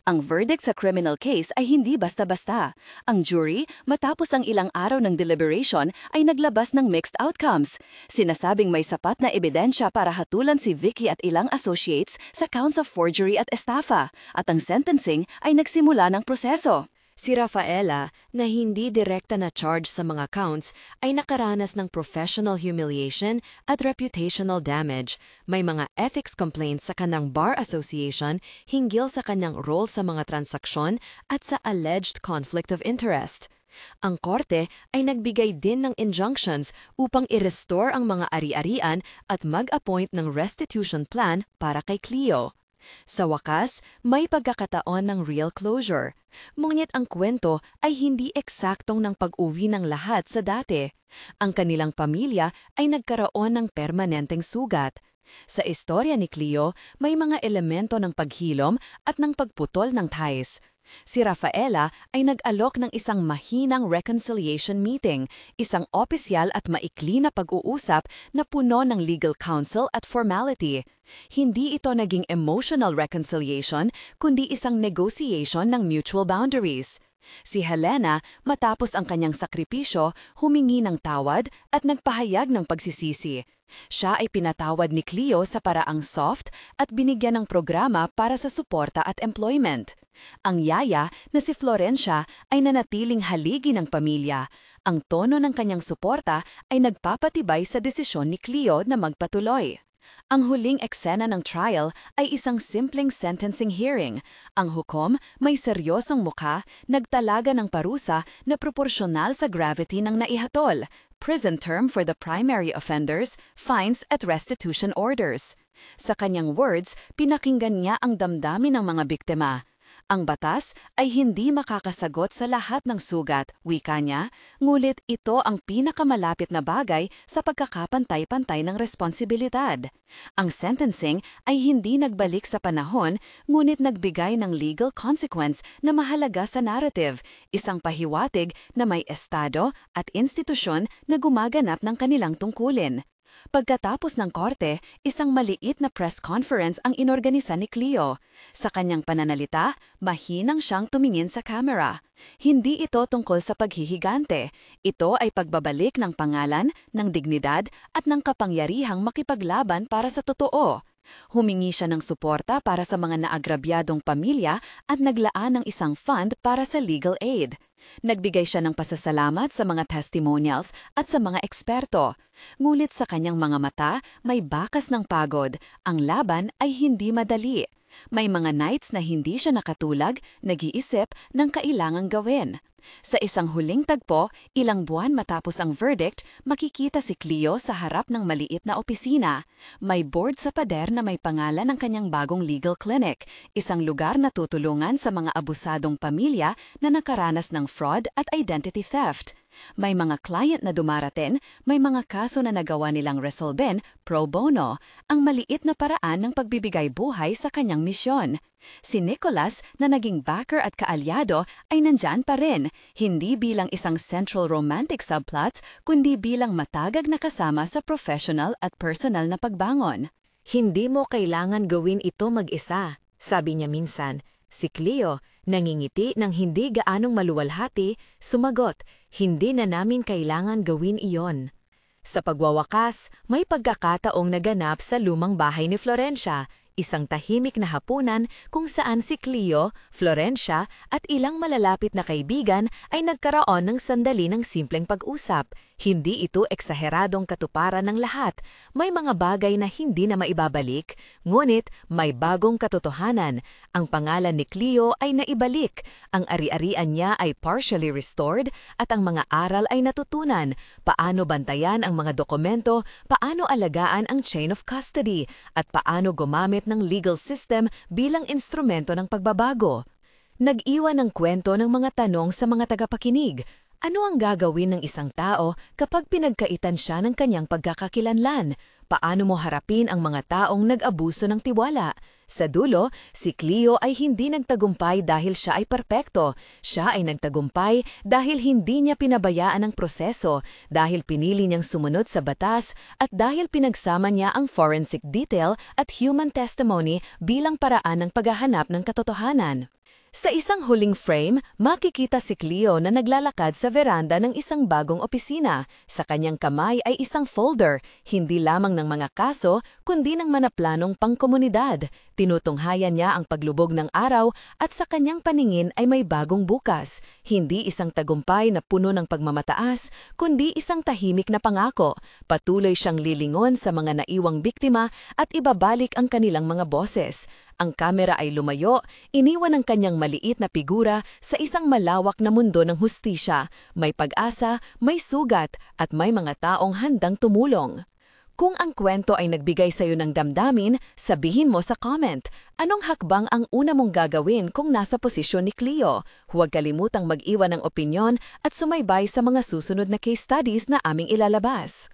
Ang verdict sa criminal case ay hindi basta-basta. Ang jury, matapos ang ilang araw ng deliberation, ay naglabas ng mixed outcomes. Sinasabing may sapat na ebidensya para hatulan si Vicky at ilang associates sa counts of forgery at estafa, at ang sentencing ay nagsimula ng proseso. Si Rafaela, na hindi direkta na charge sa mga counts, ay nakaranas ng professional humiliation at reputational damage. May mga ethics complaints sa kanang bar association hinggil sa kanyang role sa mga transaksyon at sa alleged conflict of interest. Ang korte ay nagbigay din ng injunctions upang i-restore ang mga ari-arian at mag-appoint ng restitution plan para kay Cleo. Sa wakas, may pagkakataon ng real closure. Ngunit ang kwento ay hindi eksaktong ng pag-uwi ng lahat sa dati. Ang kanilang pamilya ay nagkaroon ng permanenteng sugat. Sa istorya ni Cleo, may mga elemento ng paghilom at ng pagputol ng ties. Si Rafaela ay nag-alok ng isang mahinang reconciliation meeting, isang opisyal at maikli na pag-uusap na puno ng legal counsel at formality. Hindi ito naging emotional reconciliation, kundi isang negotiation ng mutual boundaries. Si Helena, matapos ang kanyang sakripisyo, humingi ng tawad at nagpahayag ng pagsisisi. Siya ay pinatawad ni Cleo sa paraang soft at binigyan ng programa para sa suporta at employment. Ang yaya na si Florencia ay nanatiling haligi ng pamilya. Ang tono ng kanyang suporta ay nagpapatibay sa desisyon ni Cleo na magpatuloy. Ang huling eksena ng trial ay isang simpleng sentencing hearing. Ang hukom, may seryosong mukha, nagtalaga ng parusa na proporsyonal sa gravity ng naihatol, prison term for the primary offenders, fines at restitution orders. Sa kanyang words, pinakinggan niya ang damdamin ng mga biktima. Ang batas ay hindi makakasagot sa lahat ng sugat, wika niya, ngulit ito ang pinakamalapit na bagay sa pagkakapantay-pantay ng responsibilidad. Ang sentencing ay hindi nagbalik sa panahon, ngunit nagbigay ng legal consequence na mahalaga sa narrative, isang pahiwatig na may estado at institusyon na gumaganap ng kanilang tungkulin. Pagkatapos ng korte, isang maliit na press conference ang inorganisa ni Cleo. Sa kanyang pananalita, mahinang siyang tumingin sa camera. Hindi ito tungkol sa paghihigante. Ito ay pagbabalik ng pangalan, ng dignidad at ng kapangyarihang makipaglaban para sa totoo. Humingi siya ng suporta para sa mga naagrabyadong pamilya at naglaan ng isang fund para sa legal aid. Nagbigay siya ng pasasalamat sa mga testimonials at sa mga eksperto. Ngulit sa kanyang mga mata, may bakas ng pagod. Ang laban ay hindi madali. May mga nights na hindi siya nakatulog, nag-iisip ng kailangang gawin. Sa isang huling tagpo, ilang buwan matapos ang verdict, makikita si Cleo sa harap ng maliit na opisina. May board sa pader na may pangalan ng kanyang bagong legal clinic, isang lugar na tutulungan sa mga abusadong pamilya na nakaranas ng fraud at identity theft. May mga client na dumarating, may mga kaso na nagawa nilang resolben pro bono, ang maliit na paraan ng pagbibigay buhay sa kanyang misyon. Si Nicholas, na naging backer at kaalyado, ay nandyan pa rin, hindi bilang isang central romantic subplot, kundi bilang matagag na kasama sa professional at personal na pagbangon. Hindi mo kailangan gawin ito mag-isa, sabi niya minsan. Si Cleo, nangingiti ng hindi gaanong maluwalhati, sumagot, hindi na namin kailangan gawin iyon. Sa pagwawakas, may pagkakataong naganap sa lumang bahay ni Florencia, isang tahimik na hapunan kung saan si Cleo, Florencia at ilang malalapit na kaibigan ay nagkaroon ng sandali ng simpleng pag-usap. Hindi ito eksaheradong katuparan ng lahat. May mga bagay na hindi na maibabalik, ngunit may bagong katotohanan. Ang pangalan ni Cleo ay naibalik, ang ari-arian niya ay partially restored, at ang mga aral ay natutunan. Paano bantayan ang mga dokumento, paano alagaan ang chain of custody, at paano gumamit ng legal system bilang instrumento ng pagbabago. Nag-iwan ng kwento ng mga tanong sa mga tagapakinig. Ano ang gagawin ng isang tao kapag pinagkaitan siya ng kanyang pagkakakilanlan? Paano mo harapin ang mga taong nag-abuso ng tiwala? Sa dulo, si Cleo ay hindi nagtagumpay dahil siya ay perpekto. Siya ay nagtagumpay dahil hindi niya pinabayaan ang proseso, dahil pinili niyang sumunod sa batas, at dahil pinagsama niya ang forensic detail at human testimony bilang paraan ng paghahanap ng katotohanan. Sa isang huling frame, makikita si Cleo na naglalakad sa veranda ng isang bagong opisina. Sa kanyang kamay ay isang folder, hindi lamang ng mga kaso, kundi ng manaplanong pangkomunidad. Tinutunghayan niya ang paglubog ng araw at sa kanyang paningin ay may bagong bukas. Hindi isang tagumpay na puno ng pagmamataas, kundi isang tahimik na pangako. Patuloy siyang lilingon sa mga naiwang biktima at ibabalik ang kanilang mga boses. Ang kamera ay lumayo, iniwan ang kanyang maliit na figura sa isang malawak na mundo ng hustisya. May pag-asa, may sugat, at may mga taong handang tumulong. Kung ang kwento ay nagbigay sa iyo ng damdamin, sabihin mo sa comment. Anong hakbang ang una mong gagawin kung nasa posisyon ni Cleo? Huwag kalimutang mag-iwan ng opinyon at sumaybay sa mga susunod na case studies na aming ilalabas.